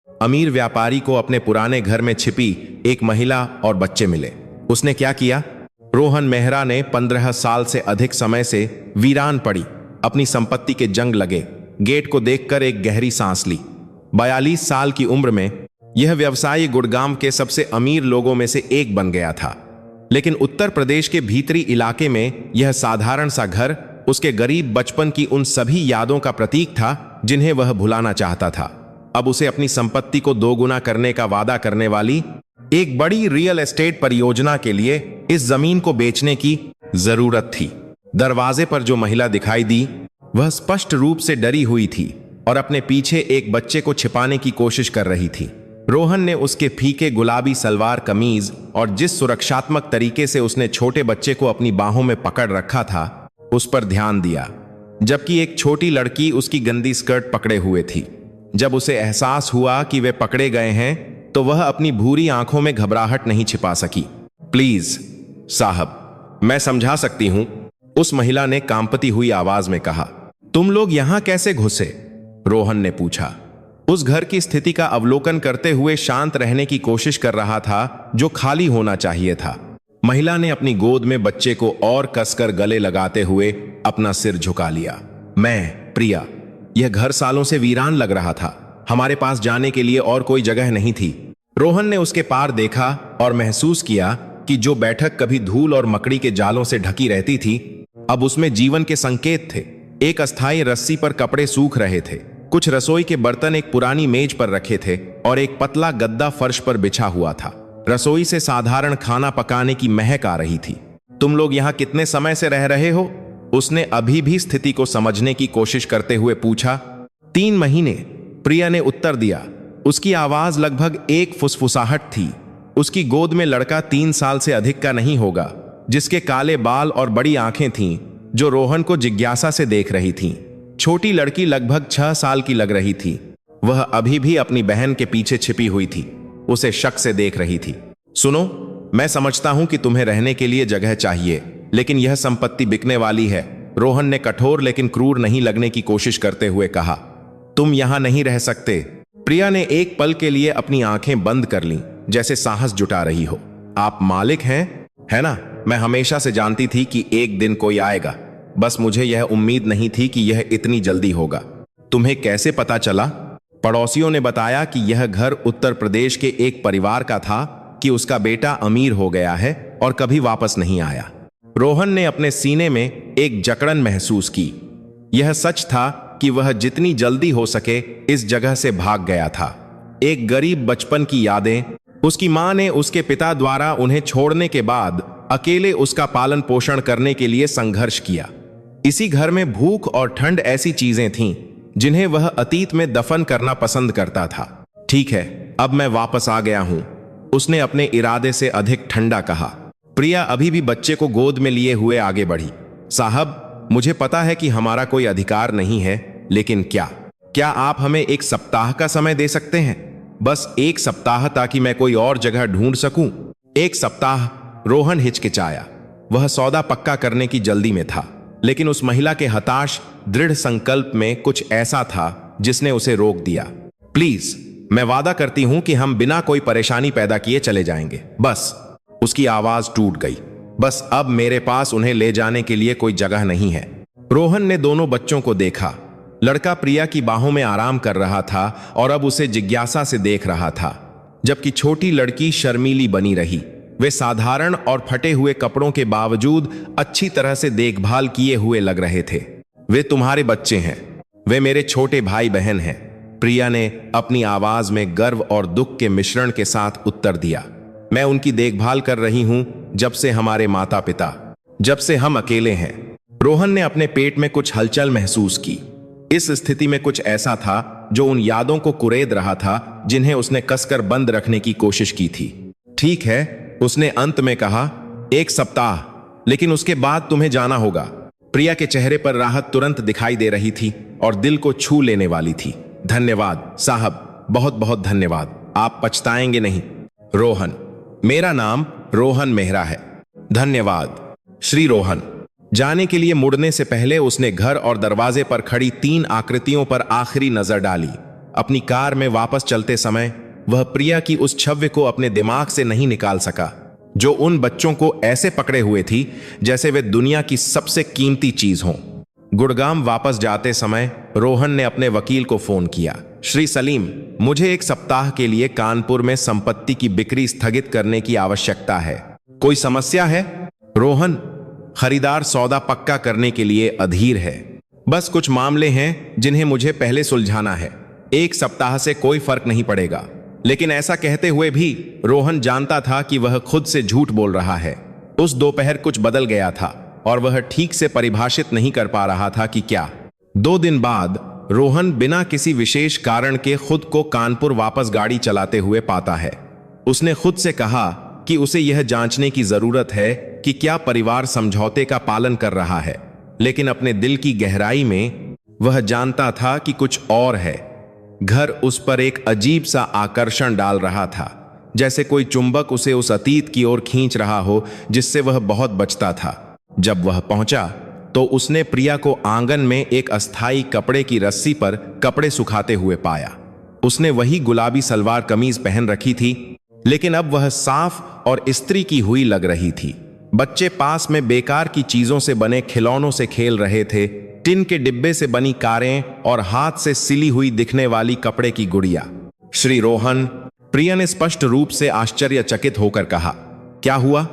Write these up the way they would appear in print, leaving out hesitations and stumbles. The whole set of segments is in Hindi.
अमीर व्यापारी को अपने पुराने घर में छिपी एक महिला और बच्चे मिले। उसने क्या किया? रोहन मेहरा ने 15 साल से अधिक समय से वीरान पड़ी अपनी संपत्ति के जंग लगे गेट को देखकर एक गहरी सांस ली। 42 साल की उम्र में यह व्यवसायी गुड़गांव के सबसे अमीर लोगों में से एक बन गया था। लेकिन उत्तर प्रदेश के भीतरी इलाके में यह साधारण सा घर उसके गरीब बचपन की उन सभी यादों का प्रतीक था जिन्हें वह भुलाना चाहता था। अब उसे अपनी संपत्ति को दोगुना करने का वादा करने वाली एक बड़ी रियल एस्टेट परियोजना के लिए इस जमीन को बेचने की जरूरत थी। दरवाजे पर जो महिला दिखाई दी वह स्पष्ट रूप से डरी हुई थी और अपने पीछे एक बच्चे को छिपाने की कोशिश कर रही थी। रोहन ने उसके फीके गुलाबी सलवार कमीज और जिस सुरक्षात्मक तरीके से उसने छोटे बच्चे को अपनी बाहों में पकड़ रखा था उस पर ध्यान दिया, जबकि एक छोटी लड़की उसकी गंदी स्कर्ट पकड़े हुए थी। जब उसे एहसास हुआ कि वे पकड़े गए हैं तो वह अपनी भूरी आंखों में घबराहट नहीं छिपा सकी। प्लीज साहब, मैं समझा सकती हूं, उस महिला ने कांपती हुई आवाज में कहा। तुम लोग यहां कैसे घुसे? रोहन ने पूछा, उस घर की स्थिति का अवलोकन करते हुए शांत रहने की कोशिश कर रहा था जो खाली होना चाहिए था। महिला ने अपनी गोद में बच्चे को और कसकर गले लगाते हुए अपना सिर झुका लिया। मैं प्रिया, यह घर सालों से वीरान लग रहा था। हमारे पास जाने के लिए और कोई जगह नहीं थी। रोहन ने उसके पार देखा और महसूस किया कि जो बैठक कभी धूल और मकड़ी के जालों से ढकी रहती थी अब उसमें जीवन के संकेत थे। एक अस्थायी रस्सी पर कपड़े सूख रहे थे, कुछ रसोई के बर्तन एक पुरानी मेज पर रखे थे और एक पतला गद्दा फर्श पर बिछा हुआ था। रसोई से साधारण खाना पकाने की महक आ रही थी। तुम लोग यहाँ कितने समय से रह रहे हो? उसने अभी भी स्थिति को समझने की कोशिश करते हुए पूछा। 3 महीने, प्रिया ने उत्तर दिया। उसकी आवाज लगभग एक फुसफुसाहट थी। उसकी गोद में लड़का 3 साल से अधिक का नहीं होगा, जिसके काले बाल और बड़ी आंखें थीं जो रोहन को जिज्ञासा से देख रही थीं। छोटी लड़की लगभग 6 साल की लग रही थी। वह अभी भी अपनी बहन के पीछे छिपी हुई थी, उसे शक से देख रही थी। सुनो, मैं समझता हूं कि तुम्हें रहने के लिए जगह चाहिए, लेकिन यह संपत्ति बिकने वाली है, रोहन ने कठोर लेकिन क्रूर नहीं लगने की कोशिश करते हुए कहा। तुम यहां नहीं रह सकते। प्रिया ने एक पल के लिए अपनी आंखें बंद कर लीं, जैसे साहस जुटा रही हो। आप मालिक हैं, है ना? मैं हमेशा से जानती थी कि एक दिन कोई आएगा, बस मुझे यह उम्मीद नहीं थी कि यह इतनी जल्दी होगा। तुम्हें कैसे पता चला? पड़ोसियों ने बताया कि यह घर उत्तर प्रदेश के एक परिवार का था कि उसका बेटा अमीर हो गया है और कभी वापस नहीं आया। रोहन ने अपने सीने में एक जकड़न महसूस की। यह सच था कि वह जितनी जल्दी हो सके इस जगह से भाग गया था। एक गरीब बचपन की यादें, उसकी मां ने उसके पिता द्वारा उन्हें छोड़ने के बाद अकेले उसका पालन पोषण करने के लिए संघर्ष किया। इसी घर में भूख और ठंड ऐसी चीजें थीं जिन्हें वह अतीत में दफन करना पसंद करता था। ठीक है, अब मैं वापस आ गया हूं, उसने अपने इरादे से अधिक ठंडा कहा। प्रिया अभी भी बच्चे को गोद में लिए हुए आगे बढ़ी। साहब, मुझे पता है कि हमारा कोई अधिकार नहीं है, लेकिन क्या आप हमें 1 सप्ताह का समय दे सकते हैं? बस 1 सप्ताह, ताकि मैं कोई और जगह ढूंढ सकूं। 1 सप्ताह, रोहन हिचकिचाया। वह सौदा पक्का करने की जल्दी में था, लेकिन उस महिला के हताश दृढ़ संकल्प में कुछ ऐसा था जिसने उसे रोक दिया। प्लीज, मैं वादा करती हूं कि हम बिना कोई परेशानी पैदा किए चले जाएंगे, बस। उसकी आवाज टूट गई। बस अब मेरे पास उन्हें ले जाने के लिए कोई जगह नहीं है। रोहन ने दोनों बच्चों को देखा। लड़का प्रिया की बाहों में आराम कर रहा था और अब उसे जिज्ञासा से देख रहा था, जबकि छोटी लड़की शर्मीली बनी रही। वे साधारण और फटे हुए कपड़ों के बावजूद अच्छी तरह से देखभाल किए हुए लग रहे थे। वे तुम्हारे बच्चे हैं, वे मेरे छोटे भाई बहन हैं, प्रिया ने अपनी आवाज में गर्व और दुख के मिश्रण के साथ उत्तर दिया। मैं उनकी देखभाल कर रही हूं जब से हमारे माता पिता, जब से हम अकेले हैं। रोहन ने अपने पेट में कुछ हलचल महसूस की। इस स्थिति में कुछ ऐसा था जो उन यादों को कुरेद रहा था जिन्हें उसने कसकर बंद रखने की कोशिश की थी। ठीक है, उसने अंत में कहा, 1 सप्ताह, लेकिन उसके बाद तुम्हें जाना होगा। प्रिया के चेहरे पर राहत तुरंत दिखाई दे रही थी और दिल को छू लेने वाली थी। धन्यवाद साहब, बहुत बहुत धन्यवाद, आप पछताएंगे नहीं। रोहन, मेरा नाम रोहन मेहरा है। धन्यवाद श्री रोहन। जाने के लिए मुड़ने से पहले उसने घर और दरवाजे पर खड़ी 3 आकृतियों पर आखिरी नजर डाली। अपनी कार में वापस चलते समय वह प्रिया की उस छवि को अपने दिमाग से नहीं निकाल सका, जो उन बच्चों को ऐसे पकड़े हुए थी जैसे वे दुनिया की सबसे कीमती चीज हों। गुड़गांव वापस जाते समय रोहन ने अपने वकील को फोन किया। श्री सलीम, मुझे 1 सप्ताह के लिए कानपुर में संपत्ति की बिक्री स्थगित करने की आवश्यकता है। कोई समस्या है? रोहन, खरीदार सौदा पक्का करने के लिए अधीर है। बस कुछ मामले हैं जिन्हें मुझे पहले सुलझाना है। 1 सप्ताह से कोई फर्क नहीं पड़ेगा। लेकिन ऐसा कहते हुए भी रोहन जानता था कि वह खुद से झूठ बोल रहा है। उस दोपहर कुछ बदल गया था और वह ठीक से परिभाषित नहीं कर पा रहा था कि क्या। 2 दिन बाद रोहन बिना किसी विशेष कारण के खुद को कानपुर वापस गाड़ी चलाते हुए पाता है। उसने खुद से कहा कि उसे यह जांचने की जरूरत है कि क्या परिवार समझौते का पालन कर रहा है, लेकिन अपने दिल की गहराई में वह जानता था कि कुछ और है। घर उस पर एक अजीब सा आकर्षण डाल रहा था, जैसे कोई चुंबक उसे उस अतीत की ओर खींच रहा हो जिससे वह बहुत बचता था। जब वह पहुंचा तो उसने प्रिया को आंगन में एक अस्थाई कपड़े की रस्सी पर कपड़े सुखाते हुए पाया। उसने वही गुलाबी सलवार कमीज पहन रखी थी, लेकिन अब वह साफ और इस्त्री की हुई लग रही थी। बच्चे पास में बेकार की चीजों से बने खिलौनों से खेल रहे थे, टिन के डिब्बे से बनी कारें और हाथ से सिली हुई दिखने वाली कपड़े की गुड़िया। श्री रोहन, प्रिया ने स्पष्ट रूप से आश्चर्यचकित होकर कहा। क्या हुआ?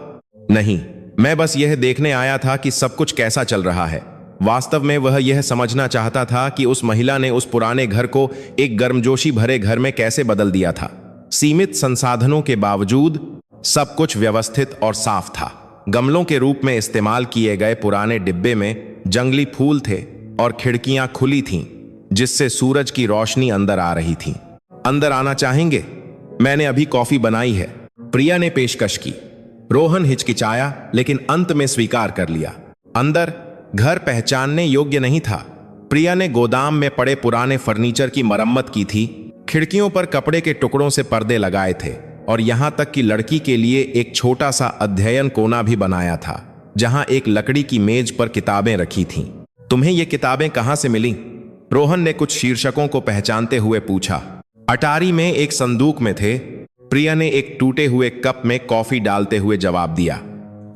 नहीं, मैं बस यह देखने आया था कि सब कुछ कैसा चल रहा है। वास्तव में वह यह समझना चाहता था कि उस महिला ने उस पुराने घर को एक गर्मजोशी भरे घर में कैसे बदल दिया था। सीमित संसाधनों के बावजूद सब कुछ व्यवस्थित और साफ था। गमलों के रूप में इस्तेमाल किए गए पुराने डिब्बे में जंगली फूल थे और खिड़कियां खुली थीं, जिससे सूरज की रोशनी अंदर आ रही थी। अंदर आना चाहेंगे? मैंने अभी कॉफी बनाई है, प्रिया ने पेशकश की। रोहन हिचकिचाया, लेकिन अंत में स्वीकार कर लिया। अंदर घर पहचानने योग्य नहीं था। प्रिया ने गोदाम में पड़े पुराने फर्नीचर की मरम्मत की थी, खिड़कियों पर कपड़े के टुकड़ों से पर्दे लगाए थे और यहां तक कि लड़की के लिए एक छोटा सा अध्ययन कोना भी बनाया था, जहां एक लकड़ी की मेज पर किताबें रखी थीं। तुम्हें ये किताबें कहां से मिली? रोहन ने कुछ शीर्षकों को पहचानते हुए पूछा। अटारी में एक संदूक में थे, प्रिया ने एक टूटे हुए कप में कॉफी डालते हुए जवाब दिया।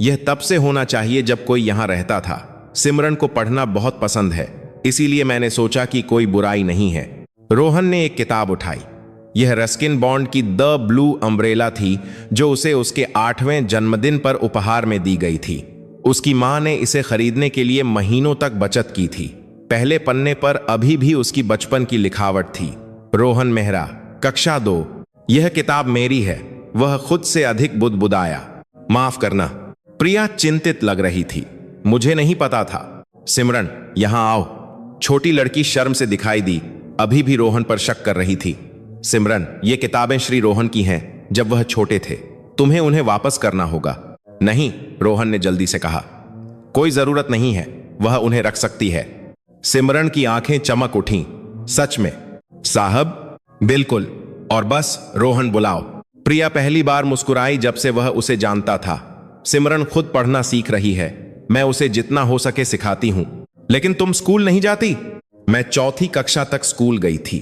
यह तब से होना चाहिए जब कोई यहां रहता था। सिमरन को पढ़ना बहुत पसंद है, इसीलिए मैंने सोचा कि कोई बुराई नहीं है। रोहन ने एक किताब उठाई। यह रस्किन बॉन्ड की द ब्लू अम्ब्रेला थी, जो उसे उसके 8वें जन्मदिन पर उपहार में दी गई थी। उसकी मां ने इसे खरीदने के लिए महीनों तक बचत की थी। पहले पन्ने पर अभी भी उसकी बचपन की लिखावट थी। रोहन मेहरा, कक्षा 2। यह किताब मेरी है, वह खुद से अधिक बुदबुदाया। माफ करना। प्रिया चिंतित लग रही थी। मुझे नहीं पता था। सिमरन, यहां आओ। छोटी लड़की शर्म से दिखाई दी, अभी भी रोहन पर शक कर रही थी। सिमरन, ये किताबें श्री रोहन की हैं, जब वह छोटे थे। तुम्हें उन्हें वापस करना होगा। नहीं, रोहन ने जल्दी से कहा। कोई जरूरत नहीं है, वह उन्हें रख सकती है। सिमरन की आंखें चमक उठीं। सच में? साहब, बिल्कुल। और बस रोहन बुलाओ। प्रिया पहली बार मुस्कुराई जब से वह उसे जानता था। सिमरन खुद पढ़ना सीख रही है, मैं उसे जितना हो सके सिखाती हूं। लेकिन तुम स्कूल नहीं जाती? मैं 4वीं कक्षा तक स्कूल गई थी।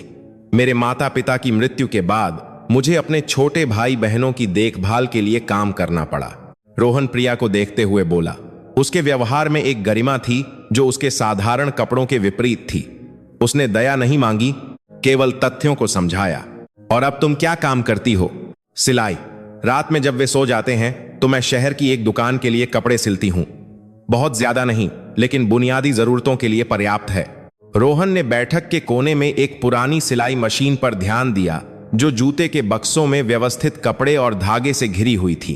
मेरे माता पिता की मृत्यु के बाद मुझे अपने छोटे भाई बहनों की देखभाल के लिए काम करना पड़ा। रोहन प्रिया को देखते हुए बोला। उसके व्यवहार में एक गरिमा थी जो उसके साधारण कपड़ों के विपरीत थी। उसने दया नहीं मांगी, केवल तथ्यों को समझाया। और अब तुम क्या काम करती हो? सिलाई। रात में जब वे सो जाते हैं तो मैं शहर की एक दुकान के लिए कपड़े सिलती हूं। बहुत ज्यादा नहीं, लेकिन बुनियादी जरूरतों के लिए पर्याप्त है। रोहन ने बैठक के कोने में एक पुरानी सिलाई मशीन पर ध्यान दिया, जो जूते के बक्सों में व्यवस्थित कपड़े और धागे से घिरी हुई थी।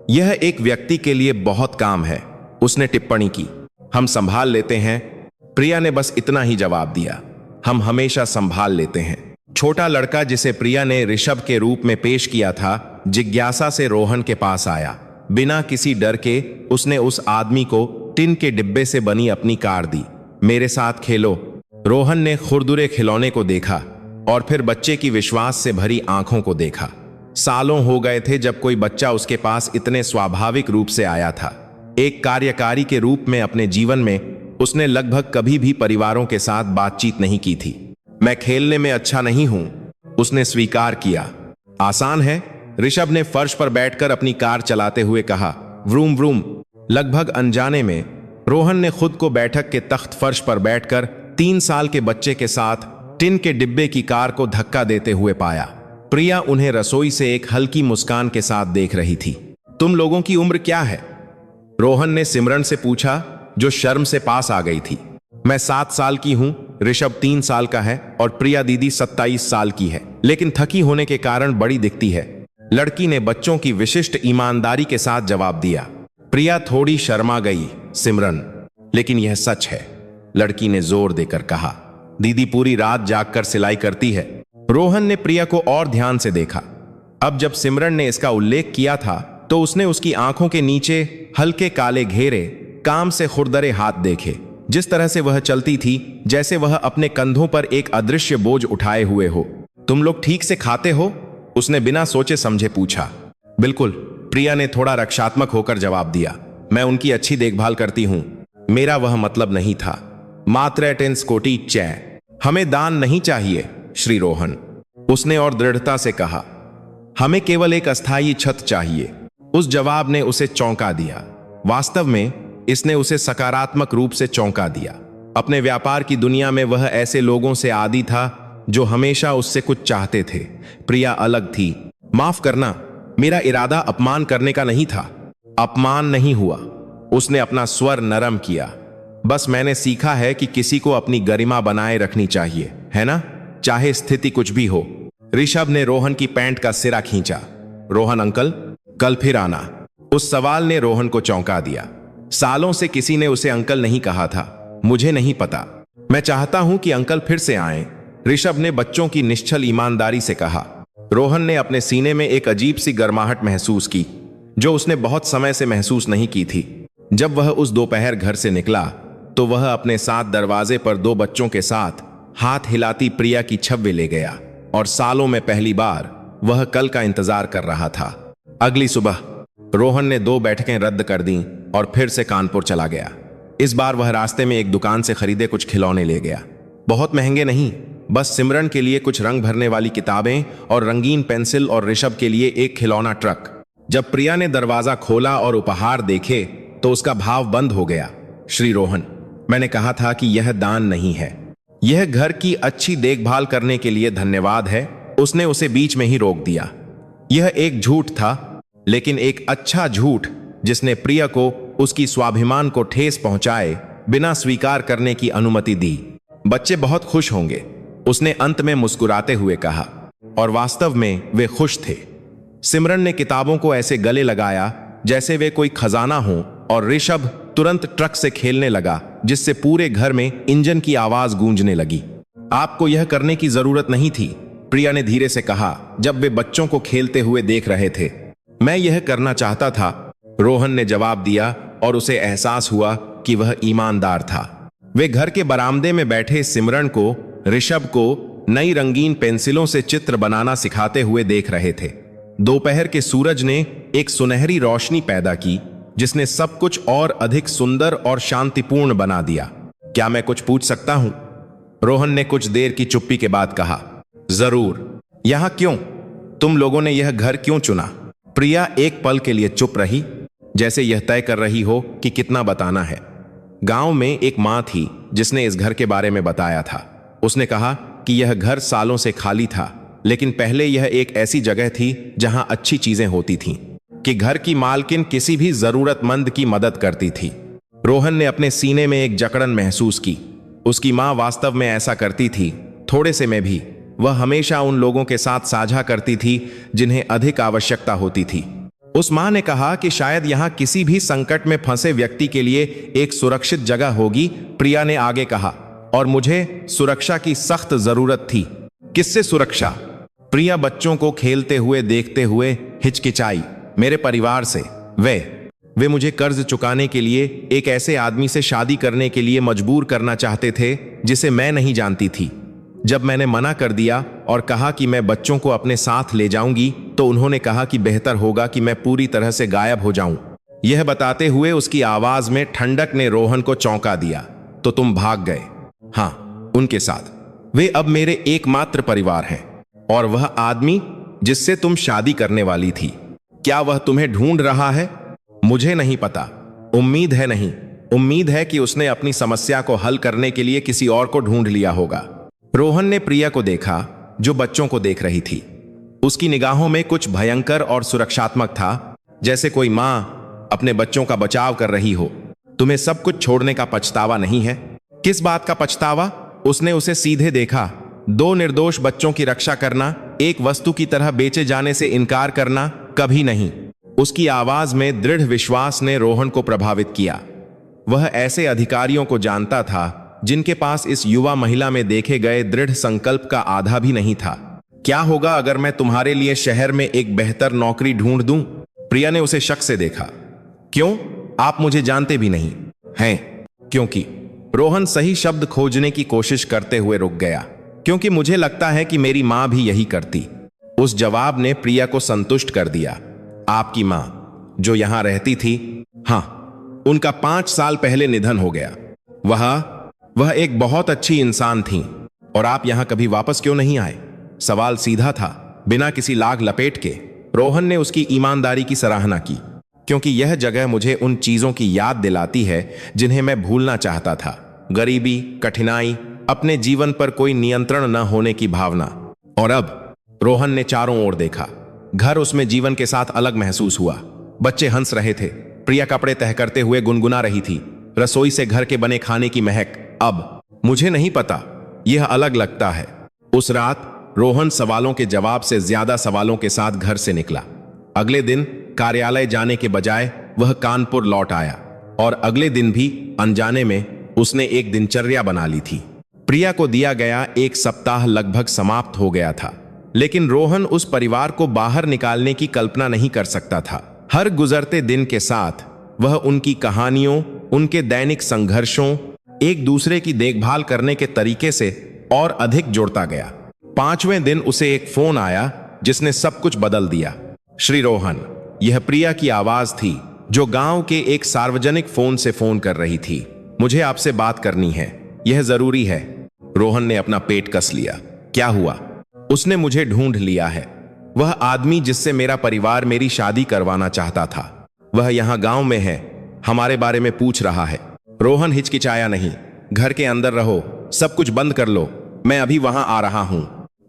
यह एक व्यक्ति के लिए बहुत काम है, उसने टिप्पणी की। हम संभाल लेते हैं। प्रिया ने बस इतना ही जवाब दिया। हम हमेशा संभाल लेते हैं। छोटा लड़का, जिसे प्रिया ने ऋषभ के रूप में पेश किया था, जिज्ञासा से रोहन के पास आया। बिना किसी डर के उसने उस आदमी को टिन के डिब्बे से बनी अपनी कार दी। मेरे साथ खेलो। रोहन ने खुरदुरे खिलौने को देखा और फिर बच्चे की विश्वास से भरी आंखों को देखा। सालों हो गए थे जब कोई बच्चा उसके पास इतने स्वाभाविक रूप से आया था। एक कार्यकारी के रूप में अपने जीवन में उसने लगभग कभी भी परिवारों के साथ बातचीत नहीं की थी। मैं खेलने में अच्छा नहीं हूं, उसने स्वीकार किया। आसान है, ऋषभ ने फर्श पर बैठकर अपनी कार चलाते हुए कहा। Vroom vroom. लगभग अनजाने में रोहन ने खुद को बैठक के तख्त फर्श पर बैठकर 3 साल के बच्चे के साथ टिन के डिब्बे की कार को धक्का देते हुए पाया। प्रिया उन्हें रसोई से एक हल्की मुस्कान के साथ देख रही थी। तुम लोगों की उम्र क्या है? रोहन ने सिमरन से पूछा, जो शर्म से पास आ गई थी। मैं 7 साल की हूं, ऋषभ 3 साल का है और प्रिया दीदी 27 साल की है, लेकिन थकी होने के कारण बड़ी दिखती है। लड़की ने बच्चों की विशिष्ट ईमानदारी के साथ जवाब दिया। प्रिया थोड़ी शर्मा गई। सिमरन, लेकिन यह सच है, लड़की ने जोर देकर कहा। दीदी पूरी रात जागकर सिलाई करती है। रोहन ने प्रिया को और ध्यान से देखा। अब जब सिमरन ने इसका उल्लेख किया था तो उसने उसकी आंखों के नीचे हल्के काले घेरे, काम से खुरदरे हाथ देखे। जिस तरह से वह चलती थी, जैसे वह अपने कंधों पर एक अदृश्य बोझ उठाए हुए हो। तुम लोग ठीक से खाते हो? उसने बिना सोचे समझे पूछा। बिल्कुल, प्रिया ने थोड़ा रक्षात्मक होकर जवाब दिया। मैं उनकी अच्छी देखभाल करती हूं। मेरा वह मतलब नहीं था। मात्र टेंस्कोटी चै। हमें दान नहीं चाहिए श्री रोहन, उसने और दृढ़ता से कहा। हमें केवल एक अस्थायी छत चाहिए। उस जवाब ने उसे चौंका दिया। वास्तव में इसने उसे सकारात्मक रूप से चौंका दिया। अपने व्यापार की दुनिया में वह ऐसे लोगों से आदी था जो हमेशा उससे कुछ चाहते थे। प्रिया अलग थी। माफ करना, मेरा इरादा अपमान करने का नहीं था। अपमान नहीं हुआ, उसने अपना स्वर नरम किया। बस मैंने सीखा है कि किसी को अपनी गरिमा बनाए रखनी चाहिए, है ना, चाहे स्थिति कुछ भी हो। ऋषभ ने रोहन की पैंट का सिरा खींचा। रोहन अंकल, कल फिर आना। उस सवाल ने रोहन को चौंका दिया। सालों से किसी ने उसे अंकल नहीं कहा था। मुझे नहीं पता। मैं चाहता हूं कि अंकल फिर से आएं, ऋषभ ने बच्चों की निश्चल ईमानदारी से कहा। रोहन ने अपने सीने में एक अजीब सी गर्माहट महसूस की, जो उसने बहुत समय से महसूस नहीं की थी। जब वह उस दोपहर घर से निकला तो वह अपने साथ दरवाजे पर 2 बच्चों के साथ हाथ हिलाती प्रिया की छवि ले गया, और सालों में पहली बार वह कल का इंतजार कर रहा था। अगली सुबह रोहन ने 2 बैठकें रद्द कर दी और फिर से कानपुर चला गया। इस बार वह रास्ते में एक दुकान से खरीदे कुछ खिलौने ले गया। बहुत महंगे नहीं, बस सिमरन के लिए कुछ रंग भरने वाली किताबें और रंगीन पेंसिल, और ऋषभ के लिए एक खिलौना ट्रक। जब प्रिया ने दरवाजा खोला और उपहार देखे तो उसका भाव बंद हो गया। श्री रोहन, मैंने कहा था कि यह दान नहीं है, यह घर की अच्छी देखभाल करने के लिए धन्यवाद है। उसने उसे बीच में ही रोक दिया। यह एक झूठ था, लेकिन एक अच्छा झूठ जिसने प्रिया को उसकी स्वाभिमान को ठेस पहुंचाए बिना स्वीकार करने की अनुमति दी। बच्चे बहुत खुश होंगे, उसने अंत में मुस्कुराते हुए कहा, और वास्तव में वे खुश थे। सिमरन ने किताबों को ऐसे गले लगाया जैसे वे कोई खजाना हो, और ऋषभ तुरंत ट्रक से खेलने लगा, जिससे पूरे घर में इंजन की आवाज गूंजने लगी। आपको यह करने की जरूरत नहीं थी, प्रिया ने धीरे से कहा जब वे बच्चों को खेलते हुए देख रहे थे। मैं यह करना चाहता था, रोहन ने जवाब दिया, और उसे एहसास हुआ कि वह ईमानदार था। वे घर के बरामदे में बैठे सिमरन को, ऋषभ को नई रंगीन पेंसिलों से चित्र बनाना सिखाते हुए देख रहे थे। दोपहर के सूरज ने एक सुनहरी रोशनी पैदा की, जिसने सब कुछ और अधिक सुंदर और शांतिपूर्ण बना दिया। क्या मैं कुछ पूछ सकता हूं? रोहन ने कुछ देर की चुप्पी के बाद कहा। जरूर। यहां क्यों? तुम लोगों ने यह घर क्यों चुना? प्रिया एक पल के लिए चुप रही, जैसे यह तय कर रही हो कि कितना बताना है। गांव में एक मां थी जिसने इस घर के बारे में बताया था। उसने कहा कि यह घर सालों से खाली था, लेकिन पहले यह एक ऐसी जगह थी जहां अच्छी चीजें होती थीं, कि घर की मालकिन किसी भी जरूरतमंद की मदद करती थी। रोहन ने अपने सीने में एक जकड़न महसूस की। उसकी मां वास्तव में ऐसा करती थी, थोड़े से में भी। वह हमेशा उन लोगों के साथ साझा करती थी जिन्हें अधिक आवश्यकता होती थी। उस मां ने कहा कि शायद यहां किसी भी संकट में फंसे व्यक्ति के लिए एक सुरक्षित जगह होगी। प्रिया ने आगे कहा, और मुझे सुरक्षा की सख्त जरूरत थी। किससे सुरक्षा? प्रिया बच्चों को खेलते हुए देखते हुए हिचकिचाई। मेरे परिवार से। वे मुझे कर्ज चुकाने के लिए एक ऐसे आदमी से शादी करने के लिए मजबूर करना चाहते थे जिसे मैं नहीं जानती थी। जब मैंने मना कर दिया और कहा कि मैं बच्चों को अपने साथ ले जाऊंगी, तो उन्होंने कहा कि बेहतर होगा कि मैं पूरी तरह से गायब हो जाऊं। यह बताते हुए उसकी आवाज में ठंडक ने रोहन को चौंका दिया। तो तुम भाग गए? हाँ, उनके साथ। वे अब मेरे एकमात्र परिवार हैं। और वह आदमी जिससे तुम शादी करने वाली थी, क्या वह तुम्हें ढूंढ रहा है? मुझे नहीं पता। उम्मीद है नहीं। उम्मीद है कि उसने अपनी समस्या को हल करने के लिए किसी और को ढूंढ लिया होगा। रोहन ने प्रिया को देखा, जो बच्चों को देख रही थी। उसकी निगाहों में कुछ भयंकर और सुरक्षात्मक था, जैसे कोई मां अपने बच्चों का बचाव कर रही हो। तुम्हें सब कुछ छोड़ने का पछतावा नहीं है? किस बात का पछतावा? उसने उसे सीधे देखा। 2 निर्दोष बच्चों की रक्षा करना, एक वस्तु की तरह बेचे जाने से इनकार करना, कभी नहीं। उसकी आवाज में दृढ़ विश्वास ने रोहन को प्रभावित किया। वह ऐसे अधिकारियों को जानता था जिनके पास इस युवा महिला में देखे गए दृढ़ संकल्प का आधा भी नहीं था। क्या होगा अगर मैं तुम्हारे लिए शहर में एक बेहतर नौकरी ढूंढ दूं? प्रिया ने उसे शक से देखा। क्यों? आप मुझे जानते भी नहीं हैं। क्योंकि रोहन सही शब्द खोजने की कोशिश करते हुए रुक गया। क्योंकि मुझे लगता है कि मेरी मां भी यही करती। उस जवाब ने प्रिया को संतुष्ट कर दिया। आपकी मां जो यहां रहती थी? हां, उनका 5 साल पहले निधन हो गया। वह एक बहुत अच्छी इंसान थी। और आप यहां कभी वापस क्यों नहीं आए? सवाल सीधा था, बिना किसी लाग लपेट के। रोहन ने उसकी ईमानदारी की सराहना की। क्योंकि यह जगह मुझे उन चीजों की याद दिलाती है जिन्हें मैं भूलना चाहता था। गरीबी, कठिनाई, अपने जीवन पर कोई नियंत्रण न होने की भावना। और अब रोहन ने चारों ओर देखा। घर उसमें जीवन के साथ अलग महसूस हुआ। बच्चे हंस रहे थे। प्रिया कपड़े तह करते हुए गुनगुना रही थी। रसोई से घर के बने खाने की महक। अब मुझे नहीं पता, यह अलग लगता है। उस रात रोहन सवालों के जवाब से ज्यादा सवालों के साथ घर से निकला। अगले दिन कार्यालय जाने के बजाय वह कानपुर लौट आया। और अगले दिन भी अनजाने में उसने एक दिनचर्या बना ली थी। प्रिया को दिया गया 1 सप्ताह लगभग समाप्त हो गया था। लेकिन रोहन उस परिवार को बाहर निकालने की कल्पना नहीं कर सकता था। हर गुजरते दिन के साथ वह उनकी कहानियों, उनके दैनिक संघर्षों, एक दूसरे की देखभाल करने के तरीके से और अधिक जुड़ता गया। 5वें दिन उसे एक फोन आया जिसने सब कुछ बदल दिया। श्री रोहन, यह प्रिया की आवाज थी, जो गांव के एक सार्वजनिक फोन से फोन कर रही थी। मुझे आपसे बात करनी है, यह जरूरी है। रोहन ने अपना पेट कस लिया। क्या हुआ? उसने मुझे ढूंढ लिया है। वह आदमी जिससे मेरा परिवार मेरी शादी करवाना चाहता था, वह यहां गांव में है। हमारे बारे में पूछ रहा है। रोहन हिचकिचाया नहीं। घर के अंदर रहो, सब कुछ बंद कर लो, मैं अभी वहां आ रहा हूं।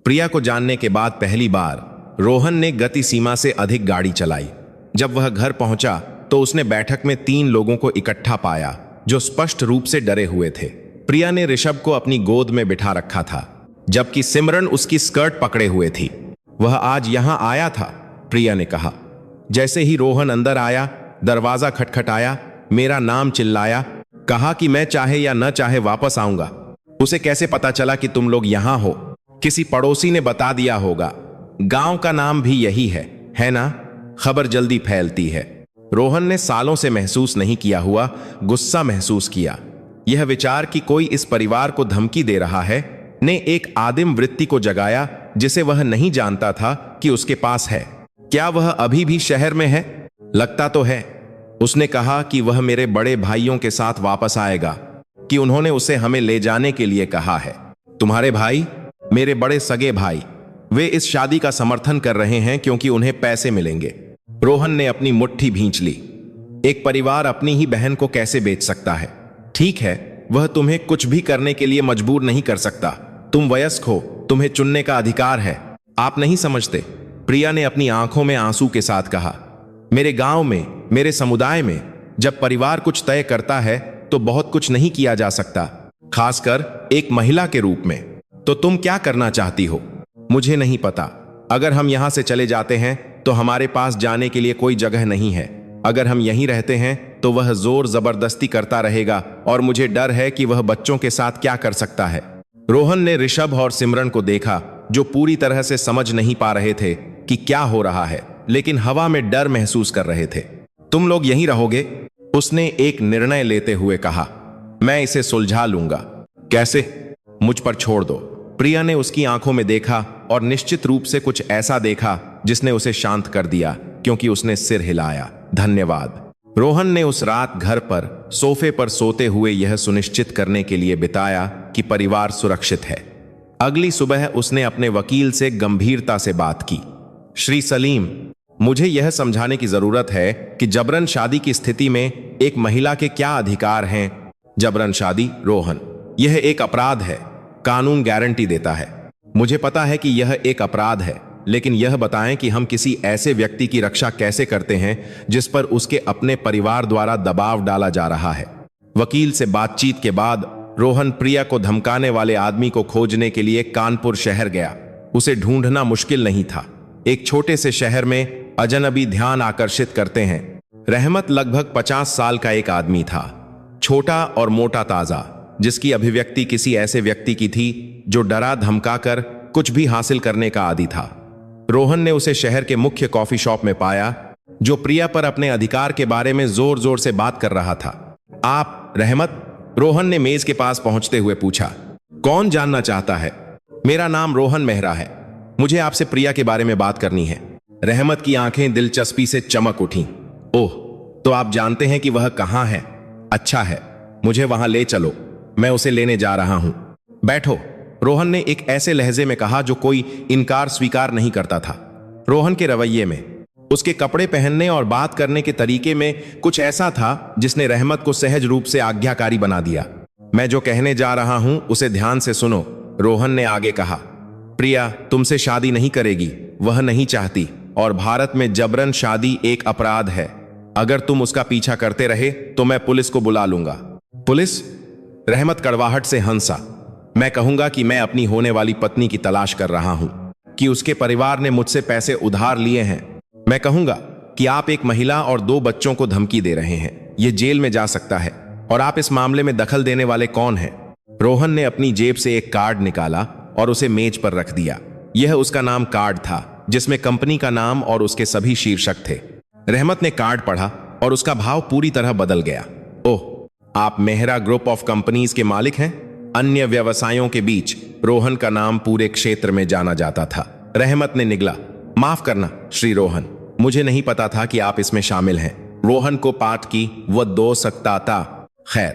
प्रिया को जानने के बाद पहली बार रोहन ने गति सीमा से अधिक गाड़ी चलाई। जब वह घर पहुंचा तो उसने बैठक में 3 लोगों को इकट्ठा पाया, जो स्पष्ट रूप से डरे हुए थे। प्रिया ने ऋषभ को अपनी गोद में बिठा रखा था, जबकि सिमरन उसकी स्कर्ट पकड़े हुए थी। वह आज यहां आया था, प्रिया ने कहा। जैसे ही रोहन अंदर आया, दरवाजा खटखटाया, मेरा नाम चिल्लाया, कहा कि मैं चाहे या न चाहे वापस आऊंगा। उसे कैसे पता चला कि तुम लोग यहां हो? किसी पड़ोसी ने बता दिया होगा। गांव का नाम भी यही है ना? खबर जल्दी फैलती है। रोहन ने सालों से महसूस नहीं किया हुआ गुस्सा महसूस किया। यह विचार कि कोई इस परिवार को धमकी दे रहा है ने एक आदिम वृत्ति को जगाया, जिसे वह नहीं जानता था कि उसके पास है। क्या वह अभी भी शहर में है? लगता तो है। उसने कहा कि वह मेरे बड़े भाइयों के साथ वापस आएगा, कि उन्होंने उसे हमें ले जाने के लिए कहा है। तुम्हारे भाई? मेरे बड़े सगे भाई। वे इस शादी का समर्थन कर रहे हैं क्योंकि उन्हें पैसे मिलेंगे। रोहन ने अपनी मुट्ठी भींच ली। एक परिवार अपनी ही बहन को कैसे बेच सकता है? ठीक है, वह तुम्हें कुछ भी करने के लिए मजबूर नहीं कर सकता। तुम वयस्क हो, तुम्हें चुनने का अधिकार है। आप नहीं समझते, प्रिया ने अपनी आंखों में आंसू के साथ कहा। मेरे गांव में, मेरे समुदाय में जब परिवार कुछ तय करता है तो बहुत कुछ नहीं किया जा सकता, खासकर एक महिला के रूप में। तो तुम क्या करना चाहती हो? मुझे नहीं पता। अगर हम यहां से चले जाते हैं तो हमारे पास जाने के लिए कोई जगह नहीं है। अगर हम यहीं रहते हैं तो वह जोर जबरदस्ती करता रहेगा और मुझे डर है कि वह बच्चों के साथ क्या कर सकता है। रोहन ने ऋषभ और सिमरन को देखा, जो पूरी तरह से समझ नहीं पा रहे थे कि क्या हो रहा है, लेकिन हवा में डर महसूस कर रहे थे। तुम लोग यहीं रहोगे? उसने एक निर्णय लेते हुए कहा। मैं इसे सुलझा लूंगा। कैसे? मुझ पर छोड़ दो। प्रिया ने उसकी आंखों में देखा और निश्चित रूप से कुछ ऐसा देखा जिसने उसे शांत कर दिया, क्योंकि उसने सिर हिलाया। धन्यवाद। रोहन ने उस रात घर पर सोफे पर सोते हुए यह सुनिश्चित करने के लिए बिताया कि परिवार सुरक्षित है। अगली सुबह उसने अपने वकील से गंभीरता से बात की। श्री सलीम, मुझे यह समझाने की जरूरत है कि जबरन शादी की स्थिति में एक महिला के क्या अधिकार हैं। जबरन शादी, रोहन, यह एक अपराध है। कानून गारंटी देता है। मुझे पता है कि यह एक अपराध है, लेकिन यह बताएं कि हम किसी ऐसे व्यक्ति की रक्षा कैसे करते हैं जिस पर उसके अपने परिवार द्वारा दबाव डाला जा रहा है। वकील से बातचीत के बाद रोहन प्रिया को धमकाने वाले आदमी को खोजने के लिए कानपुर शहर गया। उसे ढूंढना मुश्किल नहीं था। एक छोटे से शहर में अजनबी ध्यान आकर्षित करते हैं। रहमत लगभग 50 साल का एक आदमी था, छोटा और मोटा ताजा, जिसकी अभिव्यक्ति किसी ऐसे व्यक्ति की थी जो डरा धमकाकर कुछ भी हासिल करने का आदी था। रोहन ने उसे शहर के मुख्य कॉफी शॉप में पाया, जो प्रिया पर अपने अधिकार के बारे में जोर जोर से बात कर रहा था। आप रहमत? रोहन ने मेज के पास पहुंचते हुए पूछा। कौन जानना चाहता है? मेरा नाम रोहन मेहरा है। मुझे आपसे प्रिया के बारे में बात करनी है। रहमत की आंखें दिलचस्पी से चमक उठीं। ओह, तो आप जानते हैं कि वह कहां है? अच्छा है, मुझे वहां ले चलो, मैं उसे लेने जा रहा हूं। बैठो, रोहन ने एक ऐसे लहजे में कहा जो कोई इनकार स्वीकार नहीं करता था। रोहन के रवैये में, उसके कपड़े पहनने और बात करने के तरीके में कुछ ऐसा था जिसने रहमत को सहज रूप से आज्ञाकारी बना दिया। मैं जो कहने जा रहा हूं उसे ध्यान से सुनो, रोहन ने आगे कहा। प्रिया तुमसे शादी नहीं करेगी, वह नहीं चाहती, और भारत में जबरन शादी एक अपराध है। अगर तुम उसका पीछा करते रहे तो मैं पुलिस को बुला लूंगा। पुलिस? रहमत कड़वाहट से हंसा। मैं कहूंगा कि मैं अपनी होने वाली पत्नी की तलाश कर रहा हूं, कि उसके परिवार ने मुझसे पैसे उधार लिए हैं। मैं कहूंगा कि आप एक महिला और 2 बच्चों को धमकी दे रहे हैं। यह जेल में जा सकता है, और आप इस मामले में दखल देने वाले कौन हैं? रोहन ने अपनी जेब से एक कार्ड निकाला और उसे मेज पर रख दिया। यह उसका नाम कार्ड था, जिसमें कंपनी का नाम और उसके सभी शीर्षक थे। रहमत ने कार्ड पढ़ा और उसका भाव पूरी तरह बदल गया। ओह, आप मेहरा ग्रुप ऑफ कंपनीज के मालिक हैं? अन्य व्यवसायों के बीच रोहन का नाम पूरे क्षेत्र में जाना जाता था। रहमत ने निगला। माफ करना श्री रोहन, मुझे नहीं पता था कि आप इसमें शामिल हैं। रोहन को पाठ की वह 2 सकता था। खैर,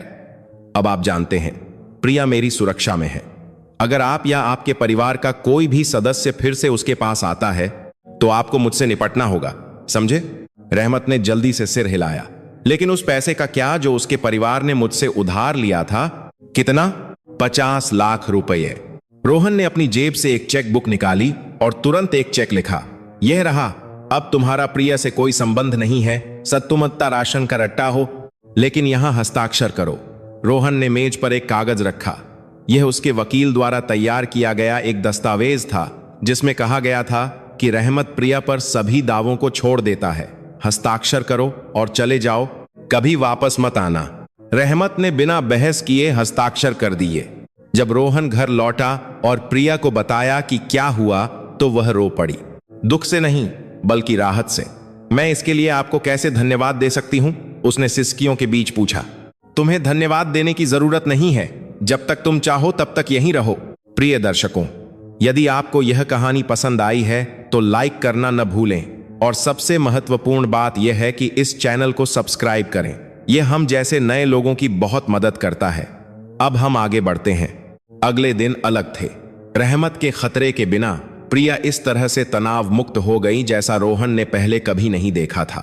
अब आप जानते हैं, प्रिया मेरी सुरक्षा में है। अगर आप या आपके परिवार का कोई भी सदस्य फिर से उसके पास आता है तो आपको मुझसे निपटना होगा, समझे? रहमत ने जल्दी से सिर हिलाया। लेकिन उस पैसे का क्या जो उसके परिवार ने मुझसे उधार लिया था? कितना? 50 लाख रुपए। रोहन ने अपनी जेब से एक चेक बुक निकाली और तुरंत एक चेक लिखा। यह रहा। अब तुम्हारा प्रिया से कोई संबंध नहीं है, सत्तुमत्ता राशन का रट्टा हो, लेकिन यहां हस्ताक्षर करो। रोहन ने मेज पर एक कागज रखा। यह उसके वकील द्वारा तैयार किया गया एक दस्तावेज था, जिसमें कहा गया था कि रहमत प्रिया पर सभी दावों को छोड़ देता है। हस्ताक्षर करो और चले जाओ, कभी वापस मत आना। रहमत ने बिना बहस किए हस्ताक्षर कर दिए। जब रोहन घर लौटा और प्रिया को बताया कि क्या हुआ तो वह रो पड़ी। दुख से नहीं, बल्कि राहत से। मैं इसके लिए आपको कैसे धन्यवाद दे सकती हूं? उसने सिसकियों के बीच पूछा। तुम्हें धन्यवाद देने की जरूरत नहीं है। जब तक तुम चाहो तब तक यहीं रहो। प्रिय दर्शकों, यदि आपको यह कहानी पसंद आई है तो लाइक करना न भूलें, और सबसे महत्वपूर्ण बात यह है कि इस चैनल को सब्सक्राइब करें। यह हम जैसे नए लोगों की बहुत मदद करता है। अब हम आगे बढ़ते हैं। अगले दिन अलग थे। रहमत के खतरे के बिना प्रिया इस तरह से तनाव मुक्त हो गई जैसा रोहन ने पहले कभी नहीं देखा था।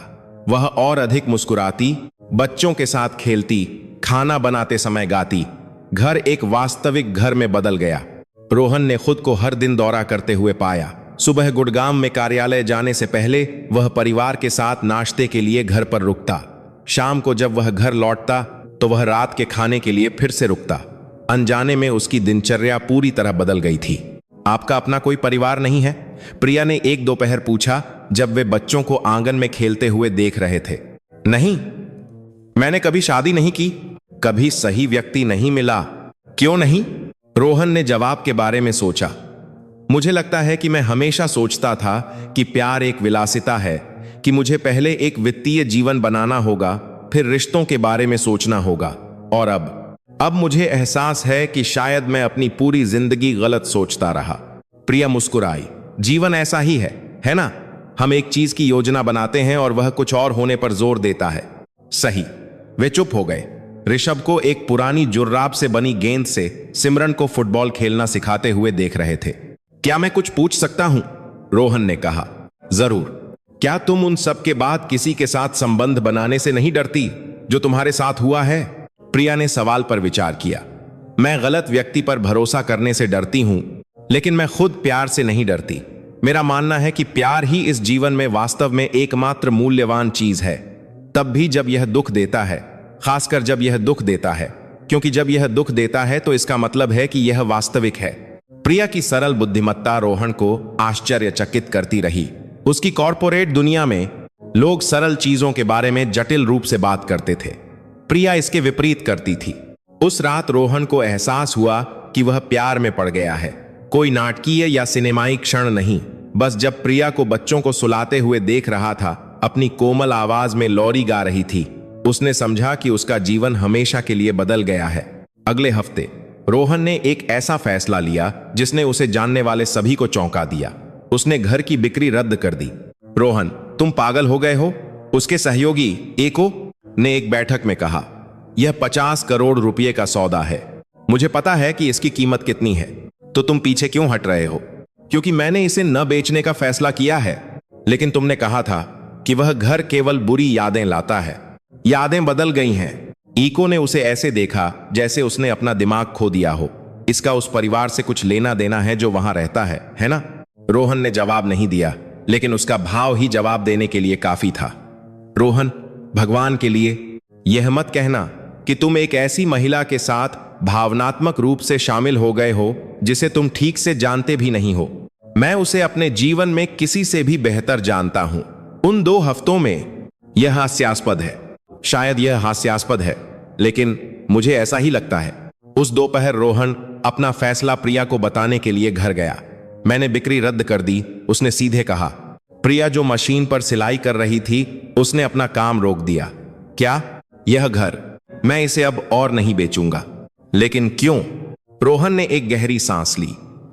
वह और अधिक मुस्कुराती, बच्चों के साथ खेलती, खाना बनाते समय गाती। घर एक वास्तविक घर में बदल गया। रोहन ने खुद को हर दिन दौरा करते हुए पाया। सुबह गुड़गांव में कार्यालय जाने से पहले वह परिवार के साथ नाश्ते के लिए घर पर रुकता। शाम को जब वह घर लौटता तो वह रात के खाने के लिए फिर से रुकता। अनजाने में उसकी दिनचर्या पूरी तरह बदल गई थी। आपका अपना कोई परिवार नहीं है? प्रिया ने एक दोपहर पूछा जब वे बच्चों को आंगन में खेलते हुए देख रहे थे। नहीं, मैंने कभी शादी नहीं की। कभी सही व्यक्ति नहीं मिला। क्यों नहीं? रोहन ने जवाब के बारे में सोचा। मुझे लगता है कि मैं हमेशा सोचता था कि प्यार एक विलासिता है, कि मुझे पहले एक वित्तीय जीवन बनाना होगा, फिर रिश्तों के बारे में सोचना होगा। और अब मुझे एहसास है कि शायद मैं अपनी पूरी जिंदगी गलत सोचता रहा। प्रिया मुस्कुराई। जीवन ऐसा ही है ना? हम एक चीज की योजना बनाते हैं और वह कुछ और होने पर जोर देता है। सही। वे चुप हो गए। ऋषभ को एक पुरानी जुर्राब से बनी गेंद से सिमरन को फुटबॉल खेलना सिखाते हुए देख रहे थे। क्या मैं कुछ पूछ सकता हूं? रोहन ने कहा। जरूर। क्या तुम उन सब के बाद किसी के साथ संबंध बनाने से नहीं डरती जो तुम्हारे साथ हुआ है? प्रिया ने सवाल पर विचार किया। मैं गलत व्यक्ति पर भरोसा करने से डरती हूं, लेकिन मैं खुद प्यार से नहीं डरती। मेरा मानना है कि प्यार ही इस जीवन में वास्तव में एकमात्र मूल्यवान चीज है, तब भी जब यह दुख देता है, खासकर जब यह दुख देता है, क्योंकि जब यह दुख देता है तो इसका मतलब है कि यह वास्तविक है। प्रिया की सरल बुद्धिमत्ता रोहन को आश्चर्यचकित करती रही। उसकी कॉर्पोरेट दुनिया में लोग सरल चीजों के बारे में जटिल रूप से बात करते थे, प्रिया इसके विपरीत करती थी। उस रात रोहन को एहसास हुआ कि वह प्यार में पड़ गया है। कोई नाटकीय या सिनेमाई क्षण नहीं, बस जब प्रिया को बच्चों को सुलाते हुए देख रहा था, अपनी कोमल आवाज में लोरी गा रही थी, उसने समझा कि उसका जीवन हमेशा के लिए बदल गया है। अगले हफ्ते रोहन ने एक ऐसा फैसला लिया जिसने उसे जानने वाले सभी को चौंका दिया। उसने घर की बिक्री रद्द कर दी। रोहन, तुम पागल हो गए हो? उसके सहयोगी एको ने एक बैठक में कहा। यह 50 करोड़ रुपए का सौदा है। मुझे पता है कि इसकी कीमत कितनी है, तो तुम पीछे क्यों हट रहे हो? क्योंकि मैंने इसे न बेचने का फैसला किया है। लेकिन तुमने कहा था कि वह घर केवल बुरी यादें लाता है। यादें बदल गई हैं। ईको ने उसे ऐसे देखा जैसे उसने अपना दिमाग खो दिया हो। इसका उस परिवार से कुछ लेना देना है जो वहां रहता है ना? रोहन ने जवाब नहीं दिया, लेकिन उसका भाव ही जवाब देने के लिए काफी था। रोहन, भगवान के लिए यह मत कहना कि तुम एक ऐसी महिला के साथ भावनात्मक रूप से शामिल हो गए हो जिसे तुम ठीक से जानते भी नहीं हो। मैं उसे अपने जीवन में किसी से भी बेहतर जानता हूं। उन 2 हफ्तों में यह हास्यास्पद है। शायद यह हास्यास्पद है, लेकिन मुझे ऐसा ही लगता है। उस दोपहर रोहन अपना फैसला प्रिया को बताने के लिए घर गया। मैंने बिक्री रद्द कर दी, उसने सीधे कहा। प्रिया जो मशीन पर सिलाई कर रही थी, उसने अपना काम रोक दिया। क्या? यह घर मैं इसे अब और नहीं बेचूंगा। लेकिन क्यों? रोहन ने एक गहरी सांस ली।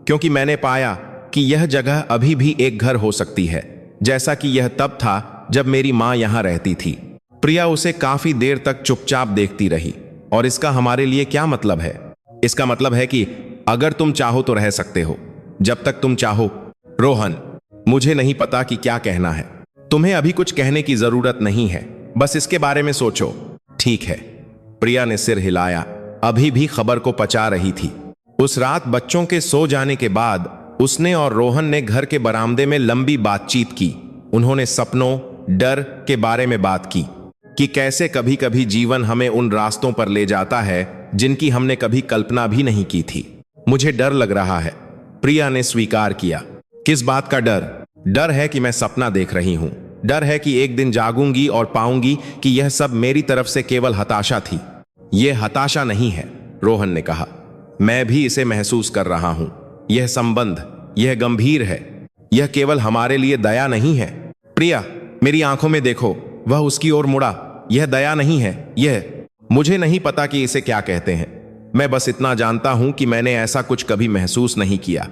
क्योंकि मैंने पाया कि यह जगह अभी भी एक घर हो सकती है, जैसा कि यह तब था जब मेरी मां यहां रहती थी। प्रिया उसे काफी देर तक चुपचाप देखती रही। और इसका हमारे लिए क्या मतलब है? इसका मतलब है कि अगर तुम चाहो तो रह सकते हो, जब तक तुम चाहो। रोहन, मुझे नहीं पता कि क्या कहना है। तुम्हें अभी कुछ कहने की जरूरत नहीं है, बस इसके बारे में सोचो। ठीक है। प्रिया ने सिर हिलाया, अभी भी खबर को पचा रही थी। उस रात बच्चों के सो जाने के बाद उसने और रोहन ने घर के बरामदे में लंबी बातचीत की। उन्होंने सपनों, डर के बारे में बात की कि कैसे कभी कभी जीवन हमें उन रास्तों पर ले जाता है जिनकी हमने कभी कल्पना भी नहीं की थी। मुझे डर लग रहा है, प्रिया ने स्वीकार किया। किस बात का डर? डर है कि मैं सपना देख रही हूं। डर है कि एक दिन जागूंगी और पाऊंगी कि यह सब मेरी तरफ से केवल हताशा थी। यह हताशा नहीं है, रोहन ने कहा। मैं भी इसे महसूस कर रहा हूं। यह संबंध, यह गंभीर है। यह केवल हमारे लिए दया नहीं है। प्रिया, मेरी आंखों में देखो। वह उसकी ओर मुड़ा। यह दया नहीं है, यह, मुझे नहीं पता कि इसे क्या कहते हैं। मैं बस इतना जानता हूं कि मैंने ऐसा कुछ कभी महसूस नहीं किया।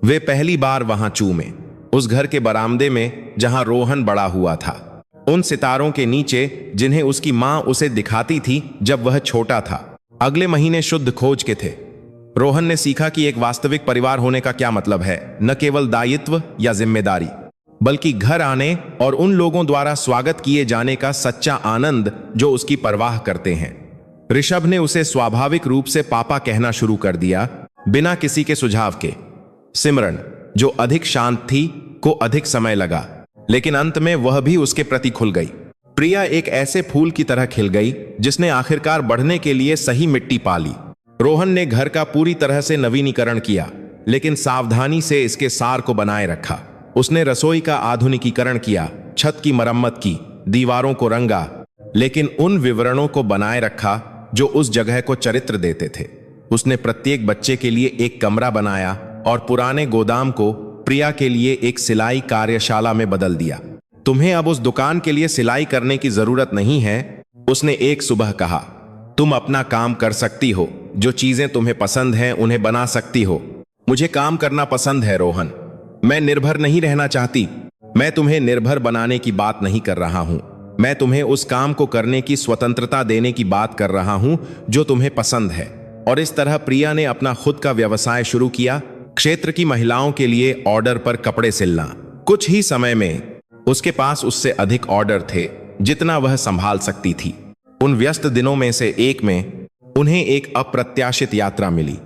वे पहली बार वहां चूमे, उस घर के बरामदे में जहां रोहन बड़ा हुआ था, उन सितारों के नीचे जिन्हें उसकी मां उसे दिखाती थी जब वह छोटा था। अगले महीने शुद्ध खोज के थे। रोहन ने सीखा कि एक वास्तविक परिवार होने का क्या मतलब है, न केवल दायित्व या जिम्मेदारी, बल्कि घर आने और उन लोगों द्वारा स्वागत किए जाने का सच्चा आनंद जो उसकी परवाह करते हैं। ऋषभ ने उसे स्वाभाविक रूप से पापा कहना शुरू कर दिया, बिना किसी के सुझाव के। सिमरन, जो अधिक शांत थी, को अधिक समय लगा, लेकिन अंत में वह भी उसके प्रति खुल गई। प्रिया एक ऐसे फूल की तरह खिल गई जिसने आखिरकार बढ़ने के लिए सही मिट्टी पा ली। रोहन ने घर का पूरी तरह से नवीनीकरण किया, लेकिन सावधानी से इसके सार को बनाए रखा। उसने रसोई का आधुनिकीकरण किया, छत की मरम्मत की, दीवारों को रंगा, लेकिन उन विवरणों को बनाए रखा जो उस जगह को चरित्र देते थे। उसने प्रत्येक बच्चे के लिए एक कमरा बनाया और पुराने गोदाम को प्रिया के लिए एक सिलाई कार्यशाला में बदल दिया। तुम्हें अब उस दुकान के लिए सिलाई करने की जरूरत नहीं है, उसने एक सुबह कहा। तुम अपना काम कर सकती हो, जो चीजें तुम्हें पसंद हैं उन्हें बना सकती हो। मुझे काम करना पसंद है रोहन, मैं निर्भर नहीं रहना चाहती। मैं तुम्हें निर्भर बनाने की बात नहीं कर रहा हूं, मैं तुम्हें उस काम को करने की स्वतंत्रता देने की बात कर रहा हूं जो तुम्हें पसंद है। और इस तरह प्रिया ने अपना खुद का व्यवसाय शुरू किया, क्षेत्र की महिलाओं के लिए ऑर्डर पर कपड़े सिलना। कुछ ही समय में उसके पास उससे अधिक ऑर्डर थे जितना वह संभाल सकती थी। उन व्यस्त दिनों में से एक में उन्हें एक अप्रत्याशित यात्रा मिली।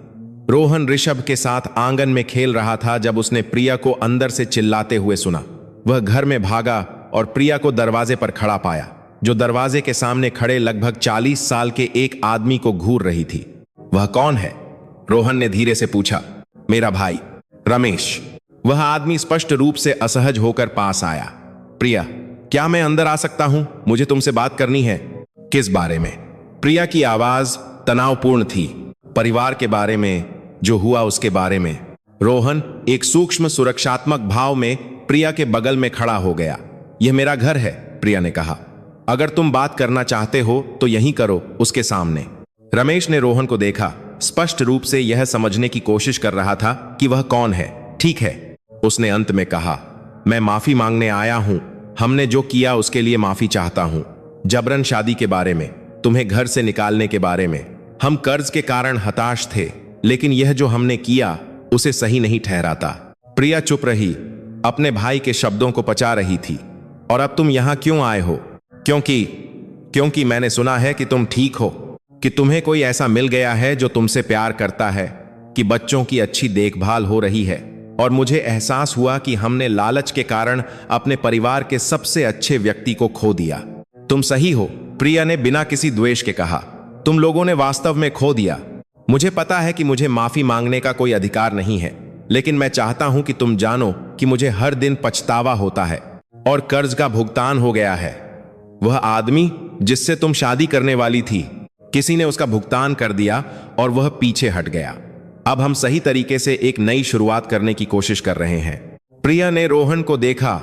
रोहन ऋषभ के साथ आंगन में खेल रहा था जब उसने प्रिया को अंदर से चिल्लाते हुए सुना। वह घर में भागा और प्रिया को दरवाजे पर खड़ा पाया, जो दरवाजे के सामने खड़े लगभग 40 साल के एक आदमी को घूर रही थी। वह कौन है? रोहन ने धीरे से पूछा। मेरा भाई रमेश। वह आदमी स्पष्ट रूप से असहज होकर पास आया। प्रिया, क्या मैं अंदर आ सकता हूं? मुझे तुमसे बात करनी है। किस बारे में? प्रिया की आवाज तनावपूर्ण थी। परिवार के बारे में, जो हुआ उसके बारे में। रोहन एक सूक्ष्म सुरक्षात्मक भाव में प्रिया के बगल में खड़ा हो गया। यह मेरा घर है, प्रिया ने कहा। अगर तुम बात करना चाहते हो तो यहीं करो, उसके सामने। रमेश ने रोहन को देखा, स्पष्ट रूप से यह समझने की कोशिश कर रहा था कि वह कौन है। ठीक है, उसने अंत में कहा, मैं माफी मांगने आया हूं। हमने जो किया उसके लिए माफी चाहता हूं। जबरन शादी के बारे में, तुम्हें घर से निकालने के बारे में। हम कर्ज के कारण हताश थे, लेकिन यह जो हमने किया उसे सही नहीं ठहराता। प्रिया चुप रही, अपने भाई के शब्दों को पचा रही थी। और अब तुम यहां क्यों आए हो? क्योंकि मैंने सुना है कि तुम ठीक हो, कि तुम्हें कोई ऐसा मिल गया है जो तुमसे प्यार करता है, कि बच्चों की अच्छी देखभाल हो रही है। और मुझे एहसास हुआ कि हमने लालच के कारण अपने परिवार के सबसे अच्छे व्यक्ति को खो दिया। तुम सही हो, प्रिया ने बिना किसी द्वेष के कहा। तुम लोगों ने वास्तव में खो दिया। मुझे पता है कि मुझे माफी मांगने का कोई अधिकार नहीं है, लेकिन मैं चाहता हूं कि तुम जानो कि मुझे हर दिन पछतावा होता है और कर्ज का भुगतान हो गया है। वह आदमी जिससे तुम शादी करने वाली थी, किसी ने उसका भुगतान कर दिया और वह पीछे हट गया। अब हम सही तरीके से एक नई शुरुआत करने की कोशिश कर रहे हैं। प्रिया ने रोहन को देखा,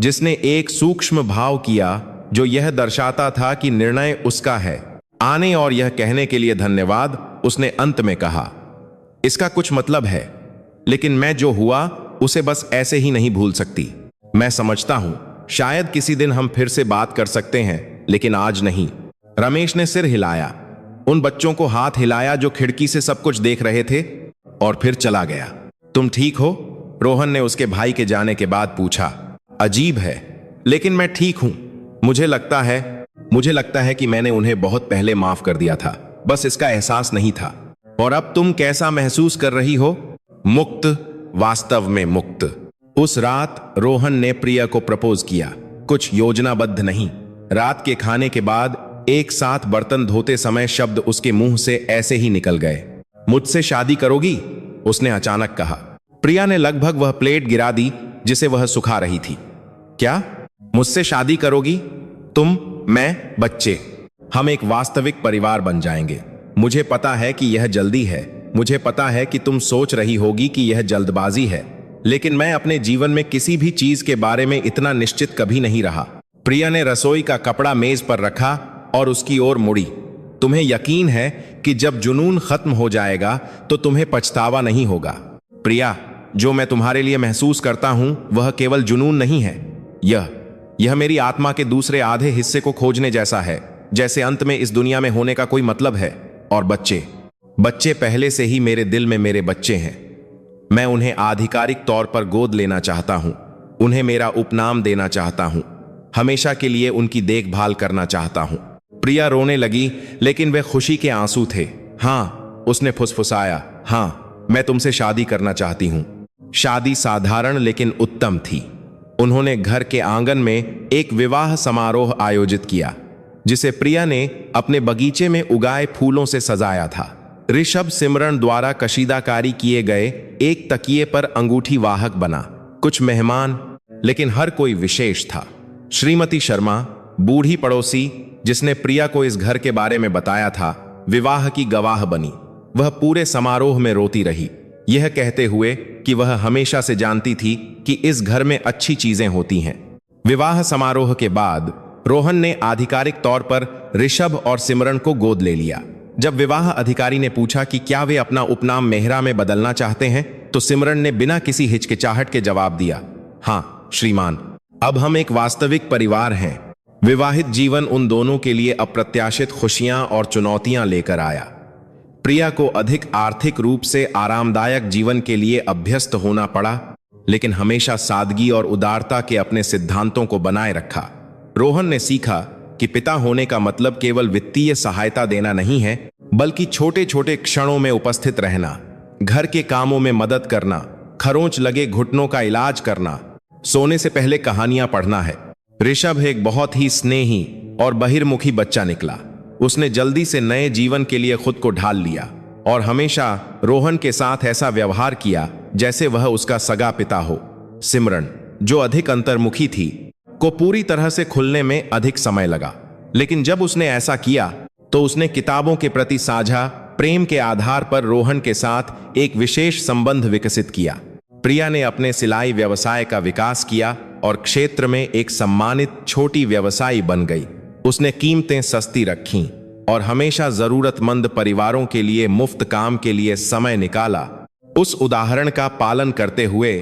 जिसने एक सूक्ष्म भाव किया जो यह दर्शाता था कि निर्णय उसका है। आने और यह कहने के लिए धन्यवाद, उसने अंत में कहा। इसका कुछ मतलब है, लेकिन मैं जो हुआ उसे बस ऐसे ही नहीं भूल सकती। मैं समझता हूं, शायद किसी दिन हम फिर से बात कर सकते हैं, लेकिन आज नहीं। रमेश ने सिर हिलाया, उन बच्चों को हाथ हिलाया जो खिड़की से सब कुछ देख रहे थे, और फिर चला गया। तुम ठीक हो? रोहन ने उसके भाई के जाने के बाद पूछा। अजीब है, लेकिन मैं ठीक हूं। मुझे लगता है कि मैंने उन्हें बहुत पहले माफ कर दिया था, बस इसका एहसास नहीं था। और अब तुम कैसा महसूस कर रही हो? मुक्त, वास्तव में मुक्त। उस रात रोहन ने प्रिया को प्रपोज किया, कुछ योजनाबद्ध नहीं। रात के खाने के बाद एक साथ बर्तन धोते समय शब्द उसके मुंह से ऐसे ही निकल गए। मुझसे शादी करोगी? उसने अचानक कहा। प्रिया ने लगभग वह प्लेट गिरा दी जिसे वह सुखा रही थी। क्या? मुझसे शादी करोगी? तुम, मैं, बच्चे, हम एक वास्तविक परिवार बन जाएंगे। मुझे पता है कि यह जल्दी है, मुझे पता है कि तुम सोच रही होगी कि यह जल्दबाजी है, लेकिन मैं अपने जीवन में किसी भी चीज के बारे में इतना निश्चित कभी नहीं रहा। प्रिया ने रसोई का कपड़ा मेज पर रखा और उसकी ओर मुड़ी। तुम्हें यकीन है कि जब जुनून खत्म हो जाएगा तो तुम्हें पछतावा नहीं होगा? प्रिया, जो मैं तुम्हारे लिए महसूस करता हूं वह केवल जुनून नहीं है। यह मेरी आत्मा के दूसरे आधे हिस्से को खोजने जैसा है, जैसे अंत में इस दुनिया में होने का कोई मतलब है। और बच्चे पहले से ही मेरे दिल में मेरे बच्चे हैं। मैं उन्हें आधिकारिक तौर पर गोद लेना चाहता हूं, उन्हें मेरा उपनाम देना चाहता हूं, हमेशा के लिए उनकी देखभाल करना चाहता हूं। प्रिया रोने लगी, लेकिन वे खुशी के आंसू थे। हाँ, उसने फुसफुसाया, हाँ, मैं तुमसे शादी करना चाहती हूं। शादी साधारण लेकिन उत्तम थी। उन्होंने घर के आंगन में एक विवाह समारोह आयोजित किया, जिसे प्रिया ने अपने बगीचे में उगाए फूलों से सजाया था। ऋषभ सिमरन द्वारा कशीदाकारी किए गए एक तकिए पर अंगूठी वाहक बना। कुछ मेहमान, लेकिन हर कोई विशेष था। श्रीमती शर्मा, बूढ़ी पड़ोसी जिसने प्रिया को इस घर के बारे में बताया था, विवाह की गवाह बनी। वह पूरे समारोह में रोती रही, यह कहते हुए कि वह हमेशा से जानती थी कि इस घर में अच्छी चीजें होती हैं। विवाह समारोह के बाद रोहन ने आधिकारिक तौर पर ऋषभ और सिमरन को गोद ले लिया। जब विवाह अधिकारी ने पूछा कि क्या वे अपना उपनाम मेहरा में बदलना चाहते हैं, तो सिमरन ने बिना किसी हिचकिचाहट के जवाब दिया, हाँ श्रीमान, अब हम एक वास्तविक परिवार हैं। विवाहित जीवन उन दोनों के लिए अप्रत्याशित खुशियां और चुनौतियां लेकर आया। प्रिया को अधिक आर्थिक रूप से आरामदायक जीवन के लिए अभ्यस्त होना पड़ा, लेकिन हमेशा सादगी और उदारता के अपने सिद्धांतों को बनाए रखा। रोहन ने सीखा कि पिता होने का मतलब केवल वित्तीय सहायता देना नहीं है, बल्कि छोटे छोटे क्षणों में उपस्थित रहना, घर के कामों में मदद करना, खरोंच लगे घुटनों का इलाज करना, सोने से पहले कहानियां पढ़ना है। ऋषभ एक बहुत ही स्नेही और बहिर्मुखी बच्चा निकला। उसने जल्दी से नए जीवन के लिए खुद को ढाल लिया और हमेशा रोहन के साथ ऐसा व्यवहार किया जैसे वह उसका सगा पिता हो। सिमरन, जो अधिक अंतर्मुखी थी, को पूरी तरह से खुलने में अधिक समय लगा, लेकिन जब उसने ऐसा किया तो उसने किताबों के प्रति साझा प्रेम के आधार पर रोहन के साथ एक विशेष संबंध विकसित किया। प्रिया ने अपने सिलाई व्यवसाय का विकास किया और क्षेत्र में एक सम्मानित छोटी व्यवसायी बन गई। उसने कीमतें सस्ती रखीं और हमेशा जरूरतमंद परिवारों के लिए मुफ्त काम के लिए समय निकाला। उस उदाहरण का पालन करते हुए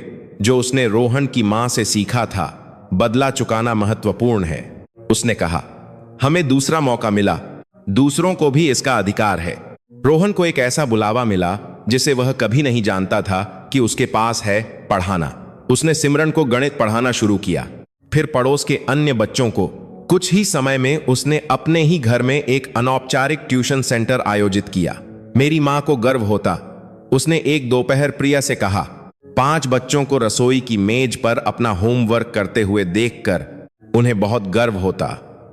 जो उसने रोहन की मां से सीखा था, बदला चुकाना महत्वपूर्ण है। उसने कहा, हमें दूसरा मौका मिला, दूसरों को भी इसका अधिकार है। रोहन को एक ऐसा बुलावा मिला जिसे वह कभी नहीं जानता था कि उसके पास है, पढ़ाना। उसने सिमरन को गणित पढ़ाना शुरू किया, फिर पड़ोस के अन्य बच्चों को। कुछ ही समय में उसने अपने ही घर में एक अनौपचारिक ट्यूशन सेंटर आयोजित किया। मेरी मां को गर्व होता, उसने एक दोपहर प्रिया से कहा। 5 बच्चों को रसोई की मेज पर अपना होमवर्क करते हुए देखकर उन्हें बहुत गर्व होता।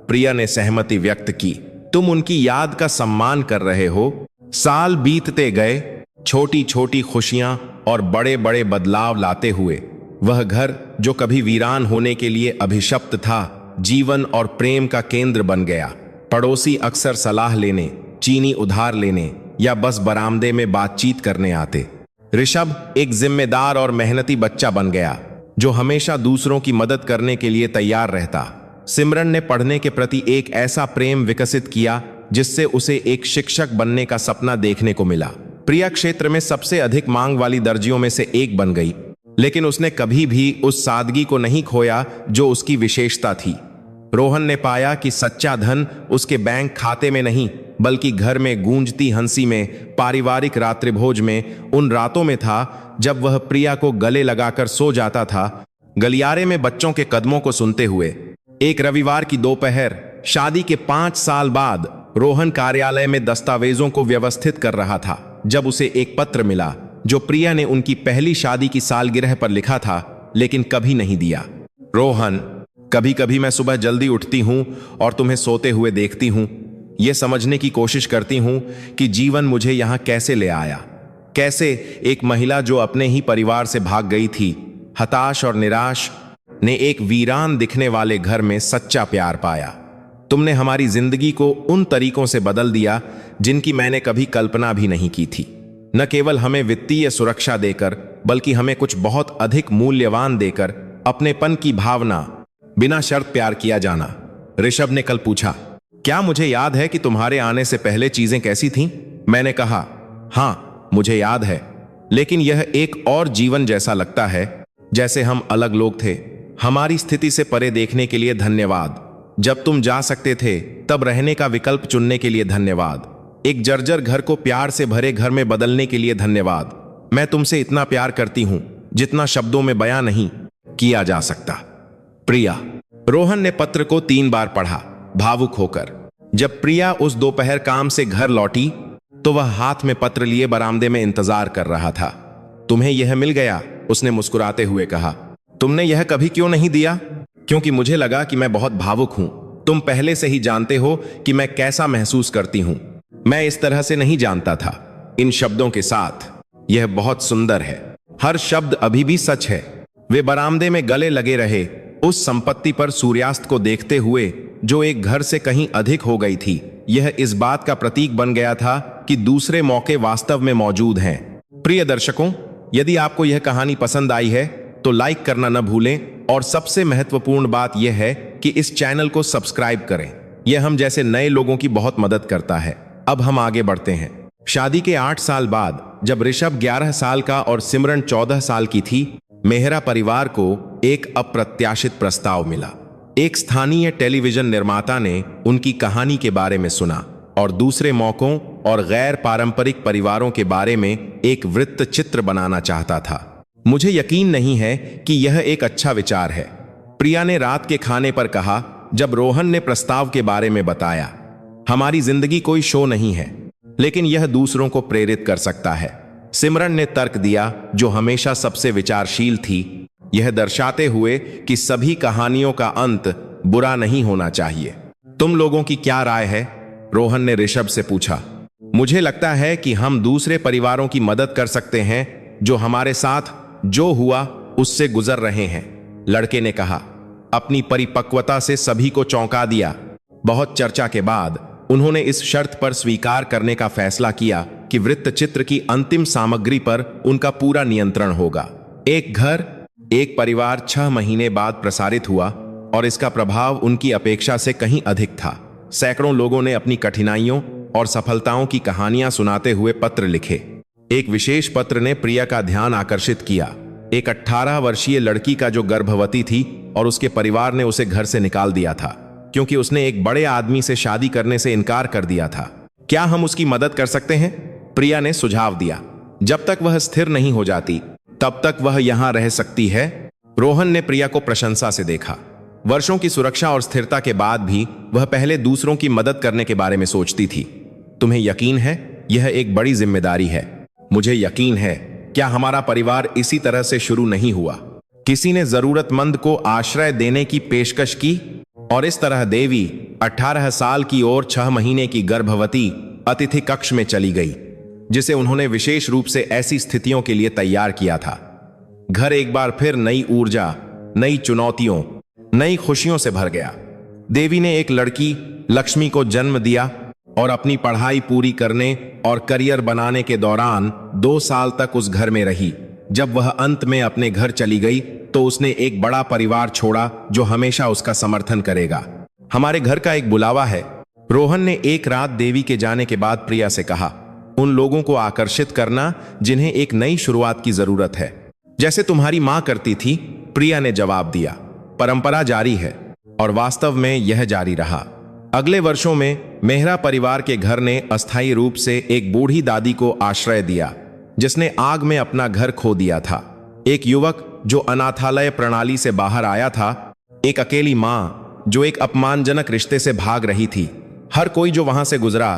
प्रिया ने सहमति व्यक्त की। तुम उनकी याद का सम्मान कर रहे हो। साल बीतते गए, छोटी छोटी खुशियां और बड़े बड़े बदलाव लाते हुए वह घर जो कभी वीरान होने के लिए अभिशप्त था, जीवन और प्रेम का केंद्र बन गया। पड़ोसी अक्सर सलाह लेने, चीनी उधार लेने या बस बरामदे में बातचीत करने आते। ऋषभ एक जिम्मेदार और मेहनती बच्चा बन गया जो हमेशा दूसरों की मदद करने के लिए तैयार रहता। सिमरन ने पढ़ने के प्रति एक ऐसा प्रेम विकसित किया जिससे उसे एक शिक्षक बनने का सपना देखने को मिला। प्रिया क्षेत्र में सबसे अधिक मांग वाली दर्जियों में से एक बन गई, लेकिन उसने कभी भी उस सादगी को नहीं खोया जो उसकी विशेषता थी। रोहन ने पाया कि सच्चा धन उसके बैंक खाते में नहीं, बल्कि घर में गूंजती हंसी में, पारिवारिक रात्रिभोज में, उन रातों में था जब वह प्रिया को गले लगाकर सो जाता था, गलियारे में बच्चों के कदमों को सुनते हुए। एक रविवार की दोपहर, शादी के 5 साल बाद, रोहन कार्यालय में दस्तावेजों को व्यवस्थित कर रहा था जब उसे एक पत्र मिला जो प्रिया ने उनकी पहली शादी की सालगिरह पर लिखा था, लेकिन कभी नहीं दिया। रोहन, कभी कभी मैं सुबह जल्दी उठती हूं और तुम्हें सोते हुए देखती हूं। यह समझने की कोशिश करती हूं कि जीवन मुझे यहां कैसे ले आया। कैसे एक महिला जो अपने ही परिवार से भाग गई थी, हताश और निराश, ने एक वीरान दिखने वाले घर में सच्चा प्यार पाया। तुमने हमारी जिंदगी को उन तरीकों से बदल दिया जिनकी मैंने कभी कल्पना भी नहीं की थी। न केवल हमें वित्तीय सुरक्षा देकर, बल्कि हमें कुछ बहुत अधिक मूल्यवान देकर, अपनेपन की भावना, बिना शर्त प्यार किया जाना। ऋषभ ने कल पूछा, क्या मुझे याद है कि तुम्हारे आने से पहले चीजें कैसी थीं? मैंने कहा, हाँ मुझे याद है, लेकिन यह एक और जीवन जैसा लगता है, जैसे हम अलग लोग थे। हमारी स्थिति से परे देखने के लिए धन्यवाद। जब तुम जा सकते थे तब रहने का विकल्प चुनने के लिए धन्यवाद। एक जर्जर घर को प्यार से भरे घर में बदलने के लिए धन्यवाद। मैं तुमसे इतना प्यार करती हूं जितना शब्दों में बयां नहीं किया जा सकता। प्रिया। रोहन ने पत्र को 3 बार पढ़ा, भावुक होकर। जब प्रिया उस दोपहर काम से घर लौटी तो वह हाथ में पत्र लिए बरामदे में इंतजार कर रहा था। तुम्हें यह मिल गया, उसने मुस्कुराते हुए कहा। तुमने यह कभी क्यों नहीं दिया? क्योंकि मुझे लगा कि मैं बहुत भावुक हूं। तुम पहले से ही जानते हो कि मैं कैसा महसूस करती हूं। मैं इस तरह से नहीं जानता था। इन शब्दों के साथ, यह बहुत सुंदर है। हर शब्द अभी भी सच है। वे बरामदे में गले लगे रहे, उस संपत्ति पर सूर्यास्त को देखते हुए जो एक घर से कहीं अधिक हो गई थी। यह इस बात का प्रतीक बन गया था कि दूसरे मौके वास्तव में मौजूद हैं। प्रिय दर्शकों, यदि आपको यह कहानी पसंद आई है तो लाइक करना न भूलें, और सबसे महत्वपूर्ण बात यह है कि इस चैनल को सब्सक्राइब करें। यह हम जैसे नए लोगों की बहुत मदद करता है। अब हम आगे बढ़ते हैं। शादी के 8 साल बाद, जब ऋषभ 11 साल का और सिमरन 14 साल की थी, मेहरा परिवार को एक अप्रत्याशित प्रस्ताव मिला। एक स्थानीय टेलीविजन निर्माता ने उनकी कहानी के बारे में सुना और दूसरे मौकों और गैर पारंपरिक परिवारों के बारे में एक वृत्त चित्र बनाना चाहता था। मुझे यकीन नहीं है कि यह एक अच्छा विचार है, प्रिया ने रात के खाने पर कहा जब रोहन ने प्रस्ताव के बारे में बताया। हमारी जिंदगी कोई शो नहीं है, लेकिन यह दूसरों को प्रेरित कर सकता है, सिमरन ने तर्क दिया, जो हमेशा सबसे विचारशील थी, यह दर्शाते हुए कि सभी कहानियों का अंत बुरा नहीं होना चाहिए। तुम लोगों की क्या राय है? रोहन ने ऋषभ से पूछा। मुझे लगता है कि हम दूसरे परिवारों की मदद कर सकते हैं जो हमारे साथ जो हुआ उससे गुजर रहे हैं, लड़के ने कहा। अपनी परिपक्वता से सभी को चौंका दिया। बहुत चर्चा के बाद उन्होंने इस शर्त पर स्वीकार करने का फैसला किया कि वृत्तचित्र की अंतिम सामग्री पर उनका पूरा नियंत्रण होगा। एक घर, एक परिवार 6 महीने बाद प्रसारित हुआ और इसका प्रभाव उनकी अपेक्षा से कहीं अधिक था। सैकड़ों लोगों ने अपनी कठिनाइयों और सफलताओं की कहानियां सुनाते हुए पत्र लिखे। एक विशेष पत्र ने प्रिया का ध्यान आकर्षित किया। एक 18 वर्षीय लड़की का जो गर्भवती थी और उसके परिवार ने उसे घर से निकाल दिया था क्योंकि उसने एक बड़े आदमी से शादी करने से इनकार कर दिया था। क्या हम उसकी मदद कर सकते हैं? प्रिया ने सुझाव दिया। जब तक वह स्थिर नहीं हो जाती तब तक वह यहां रह सकती है। रोहन ने प्रिया को प्रशंसा से देखा। वर्षों की सुरक्षा और स्थिरता के बाद भी वह पहले दूसरों की मदद करने के बारे में सोचती थी। तुम्हें यकीन है यह एक बड़ी जिम्मेदारी है? मुझे यकीन है। क्या हमारा परिवार इसी तरह से शुरू नहीं हुआ? किसी ने जरूरतमंद को आश्रय देने की पेशकश की और इस तरह देवी 18 साल की और 6 महीने की गर्भवती अतिथि कक्ष में चली गई, जिसे उन्होंने विशेष रूप से ऐसी स्थितियों के लिए तैयार किया था। घर एक बार फिर नई ऊर्जा, नई चुनौतियों, नई खुशियों से भर गया। देवी ने एक लड़की लक्ष्मी को जन्म दिया और अपनी पढ़ाई पूरी करने और करियर बनाने के दौरान 2 साल तक उस घर में रही। जब वह अंत में अपने घर चली गई तो उसने एक बड़ा परिवार छोड़ा जो हमेशा उसका समर्थन करेगा। हमारे घर का एक बुलावा है, रोहन ने एक रात देवी के जाने के बाद प्रिया से कहा। उन लोगों को आकर्षित करना जिन्हें एक नई शुरुआत की जरूरत है, जैसे तुम्हारी मां करती थी, प्रिया ने जवाब दिया। परंपरा जारी है और वास्तव में यह जारी रहा। अगले वर्षों में मेहरा परिवार के घर ने अस्थायी रूप से एक बूढ़ी दादी को आश्रय दिया जिसने आग में अपना घर खो दिया था। एक युवक जो अनाथालय प्रणाली से बाहर आया था, एक अकेली मां जो एक अपमानजनक रिश्ते से भाग रही थी। हर कोई जो वहां से गुजरा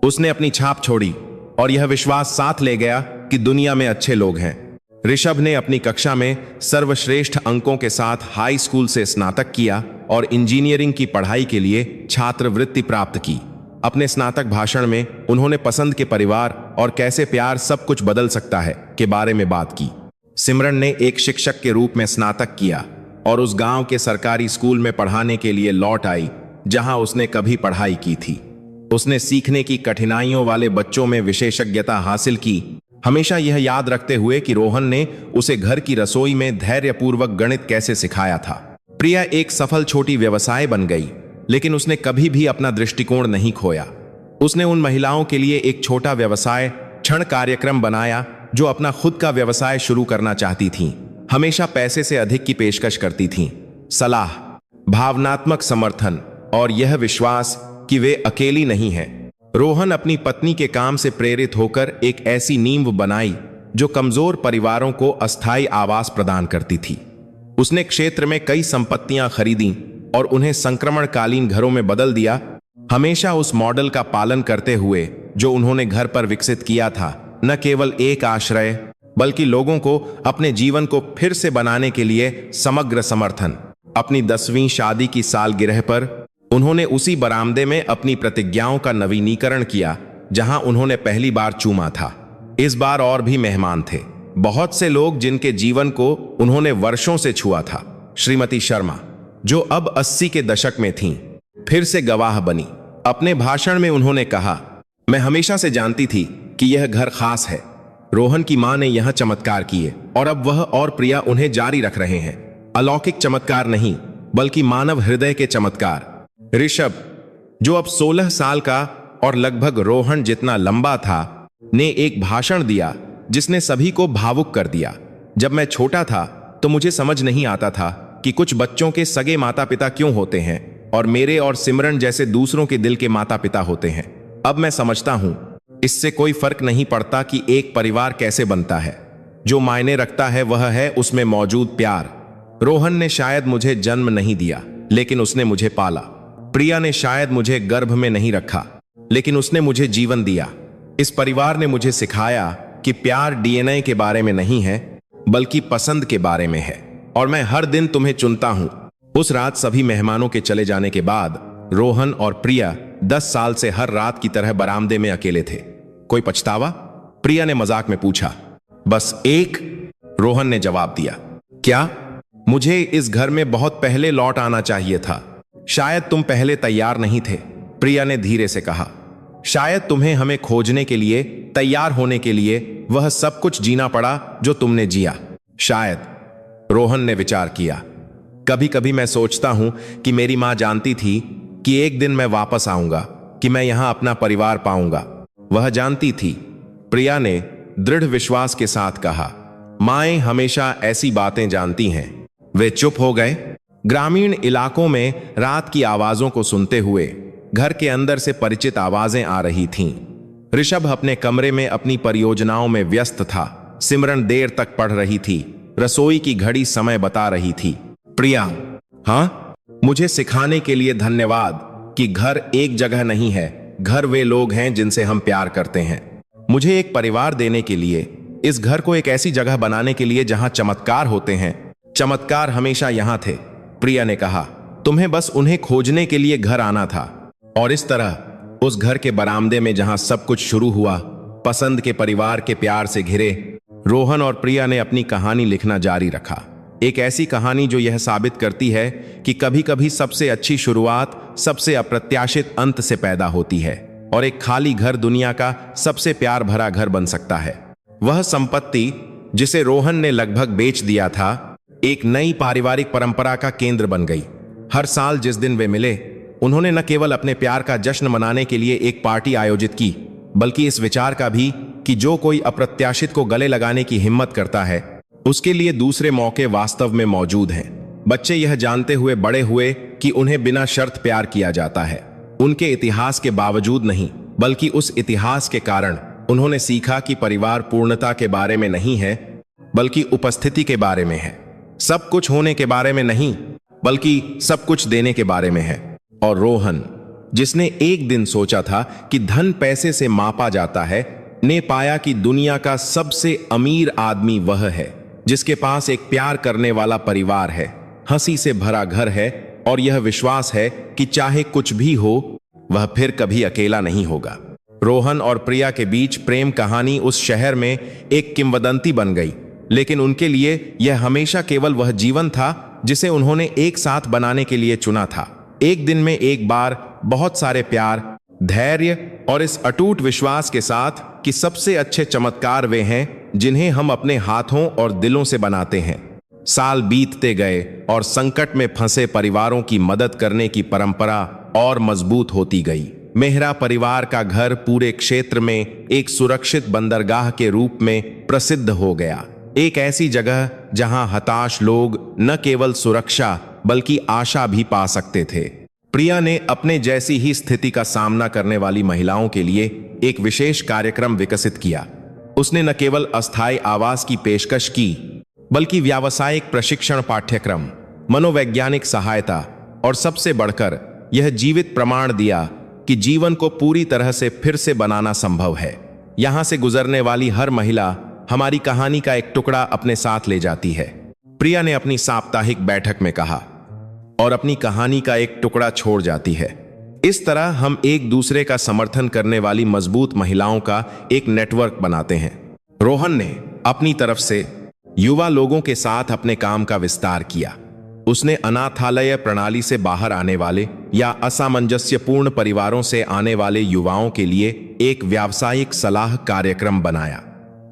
उसने अपनी छाप छोड़ी और यह विश्वास साथ ले गया कि दुनिया में अच्छे लोग हैं। ऋषभ ने अपनी कक्षा में सर्वश्रेष्ठ अंकों के साथ हाई स्कूल से स्नातक किया और इंजीनियरिंग की पढ़ाई के लिए छात्रवृत्ति प्राप्त की। अपने स्नातक भाषण में उन्होंने पसंद के परिवार और कैसे प्यार सब कुछ बदल सकता है के बारे में बात की। सिमरन ने एक शिक्षक के रूप में स्नातक किया और उस गांव के सरकारी स्कूल में पढ़ाने के लिए लौट आई जहां उसने कभी पढ़ाई की थी। उसने सीखने की कठिनाइयों वाले बच्चों में विशेषज्ञता हासिल की, हमेशा यह याद रखते हुए कि रोहन ने उसे घर की रसोई में धैर्यपूर्वक गणित कैसे सिखाया था। प्रिया एक सफल छोटी व्यवसाय बन गई, लेकिन उसने कभी भी अपना दृष्टिकोण नहीं खोया। उसने उन महिलाओं के लिए एक छोटा व्यवसाय क्षण कार्यक्रम बनाया जो अपना खुद का व्यवसाय शुरू करना चाहती थीं। हमेशा पैसे से अधिक की पेशकश करती थीं। सलाह, भावनात्मक समर्थन और यह विश्वास कि वे अकेली नहीं हैं। रोहन अपनी पत्नी के काम से प्रेरित होकर एक ऐसी नींव बनाई जो कमजोर परिवारों को अस्थायी आवास प्रदान करती थी। उसने क्षेत्र में कई संपत्तियां खरीदी और उन्हें संक्रमणकालीन घरों में बदल दिया, हमेशा उस मॉडल का पालन करते हुए जो उन्होंने घर पर विकसित किया था। न केवल एक आश्रय बल्कि लोगों को अपने जीवन को फिर से बनाने के लिए समग्र समर्थन। अपनी 10वीं शादी की सालगिरह पर उन्होंने उसी बरामदे में अपनी प्रतिज्ञाओं का नवीनीकरण किया जहां उन्होंने पहली बार चूमा था। इस बार और भी मेहमान थे, बहुत से लोग जिनके जीवन को उन्होंने वर्षों से छुआ था। श्रीमती शर्मा, जो अब 80 के दशक में थीं, फिर से गवाह बनी। अपने भाषण में उन्होंने कहा, मैं हमेशा से जानती थी कि यह घर खास है। रोहन की मां ने यह चमत्कार किए और अब वह और प्रिया उन्हें जारी रख रहे हैं। अलौकिक चमत्कार नहीं बल्कि मानव हृदय के चमत्कार। ऋषभ, जो अब 16 साल का और लगभग रोहन जितना लंबा था, ने एक भाषण दिया जिसने सभी को भावुक कर दिया। जब मैं छोटा था तो मुझे समझ नहीं आता था कि कुछ बच्चों के सगे माता पिता क्यों होते हैं और मेरे और सिमरन जैसे दूसरों के दिल के माता पिता होते हैं। अब मैं समझता हूं इससे कोई फर्क नहीं पड़ता कि एक परिवार कैसे बनता है, जो मायने रखता है वह है उसमें मौजूद प्यार। रोहन ने शायद मुझे जन्म नहीं दिया, लेकिन उसने मुझे पाला। प्रिया ने शायद मुझे गर्भ में नहीं रखा, लेकिन उसने मुझे जीवन दिया। इस परिवार ने मुझे सिखाया कि प्यार डीएनए के बारे में नहीं है, बल्कि पसंद के बारे में है, और मैं हर दिन तुम्हें चुनता हूं। उस रात सभी मेहमानों के चले जाने के बाद रोहन और प्रिया 10 साल से हर रात की तरह बरामदे में अकेले थे। कोई पछतावा? प्रिया ने मजाक में पूछा। बस एक, रोहन ने जवाब दिया। क्या? मुझे इस घर में बहुत पहले लौट आना चाहिए था। शायद तुम पहले तैयार नहीं थे, प्रिया ने धीरे से कहा। शायद तुम्हें हमें खोजने के लिए, तैयार होने के लिए वह सब कुछ जीना पड़ा जो तुमने जिया। शायद, रोहन ने विचार किया। कभी कभी मैं सोचता हूं कि मेरी मां जानती थी कि एक दिन मैं वापस आऊंगा, कि मैं यहां अपना परिवार पाऊंगा। वह जानती थी, प्रिया ने दृढ़ विश्वास के साथ कहा। माएं हमेशा ऐसी बातें जानती हैं। वे चुप हो गए। ग्रामीण इलाकों में रात की आवाजों को सुनते हुए घर के अंदर से परिचित आवाजें आ रही थीं। ऋषभ अपने कमरे में अपनी परियोजनाओं में व्यस्त था। सिमरन देर तक पढ़ रही थी। रसोई की घड़ी समय बता रही थी। प्रिया, हाँ, मुझे सिखाने के लिए धन्यवाद कि घर एक जगह नहीं है, घर वे लोग हैं जिनसे हम प्यार करते हैं। मुझे एक परिवार देने के लिए, इस घर को एक ऐसी जगह बनाने के लिए जहां चमत्कार होते हैं। चमत्कार हमेशा यहां थे, प्रिया ने कहा। तुम्हें बस उन्हें खोजने के लिए घर आना था। और इस तरह उस घर के बरामदे में जहां सब कुछ शुरू हुआ, पसंद के परिवार के प्यार से घिरे, रोहन और प्रिया ने अपनी कहानी लिखना जारी रखा। एक ऐसी कहानी जो यह साबित करती है कि कभी कभी सबसे अच्छी शुरुआत सबसे अप्रत्याशित अंत से पैदा होती है, और एक खाली घर दुनिया का सबसे प्यार भरा घर बन सकता है। वह संपत्ति जिसे रोहन ने लगभग बेच दिया था, एक नई पारिवारिक परंपरा का केंद्र बन गई। हर साल जिस दिन वे मिले, उन्होंने न केवल अपने प्यार का जश्न मनाने के लिए एक पार्टी आयोजित की, बल्कि इस विचार का भी कि जो कोई अप्रत्याशित को गले लगाने की हिम्मत करता है, उसके लिए दूसरे मौके वास्तव में मौजूद हैं। बच्चे यह जानते हुए बड़े हुए कि उन्हें बिना शर्त प्यार किया जाता है। उनके इतिहास के बावजूद नहीं, बल्कि उस इतिहास के कारण उन्होंने सीखा कि परिवार पूर्णता के बारे में नहीं है, बल्कि उपस्थिति के बारे में है। सब कुछ होने के बारे में नहीं, बल्कि सब कुछ देने के बारे में है। और रोहन, जिसने एक दिन सोचा था कि धन पैसे से मापा जाता है, ने पाया कि दुनिया का सबसे अमीर आदमी वह है जिसके पास एक प्यार करने वाला परिवार है, हंसी से भरा घर है, और यह विश्वास है कि चाहे कुछ भी हो, वह फिर कभी अकेला नहीं होगा। रोहन और प्रिया के बीच प्रेम कहानी उस शहर में एक किंवदंती बन गई, लेकिन उनके लिए यह हमेशा केवल वह जीवन था जिसे उन्होंने एक साथ बनाने के लिए चुना था। एक दिन में एक बार, बहुत सारे प्यार, धैर्य और इस अटूट विश्वास के साथ कि सबसे अच्छे चमत्कार वे हैं जिन्हें हम अपने हाथों और दिलों से बनाते हैं। साल बीतते गए और संकट में फंसे परिवारों की मदद करने की परंपरा और मजबूत होती गई। मेहरा परिवार का घर पूरे क्षेत्र में एक सुरक्षित बंदरगाह के रूप में प्रसिद्ध हो गया। एक ऐसी जगह जहां हताश लोग न केवल सुरक्षा बल्कि आशा भी पा सकते थे। प्रिया ने अपने जैसी ही स्थिति का सामना करने वाली महिलाओं के लिए एक विशेष कार्यक्रम विकसित किया। उसने न केवल अस्थायी आवास की पेशकश की, बल्कि व्यावसायिक प्रशिक्षण पाठ्यक्रम, मनोवैज्ञानिक सहायता और सबसे बढ़कर यह जीवित प्रमाण दिया कि जीवन को पूरी तरह से फिर से बनाना संभव है। यहां से गुजरने वाली हर महिला हमारी कहानी का एक टुकड़ा अपने साथ ले जाती है, प्रिया ने अपनी साप्ताहिक बैठक में कहा, और अपनी कहानी का एक टुकड़ा छोड़ जाती है। इस तरह हम एक दूसरे का समर्थन करने वाली मजबूत महिलाओं का एक नेटवर्क बनाते हैं। रोहन ने अपनी तरफ से युवा लोगों के साथ अपने काम का विस्तार किया। उसने अनाथालय प्रणाली से बाहर आने वाले या असामंजस्यपूर्ण परिवारों से आने वाले युवाओं के लिए एक व्यावसायिक सलाह कार्यक्रम बनाया।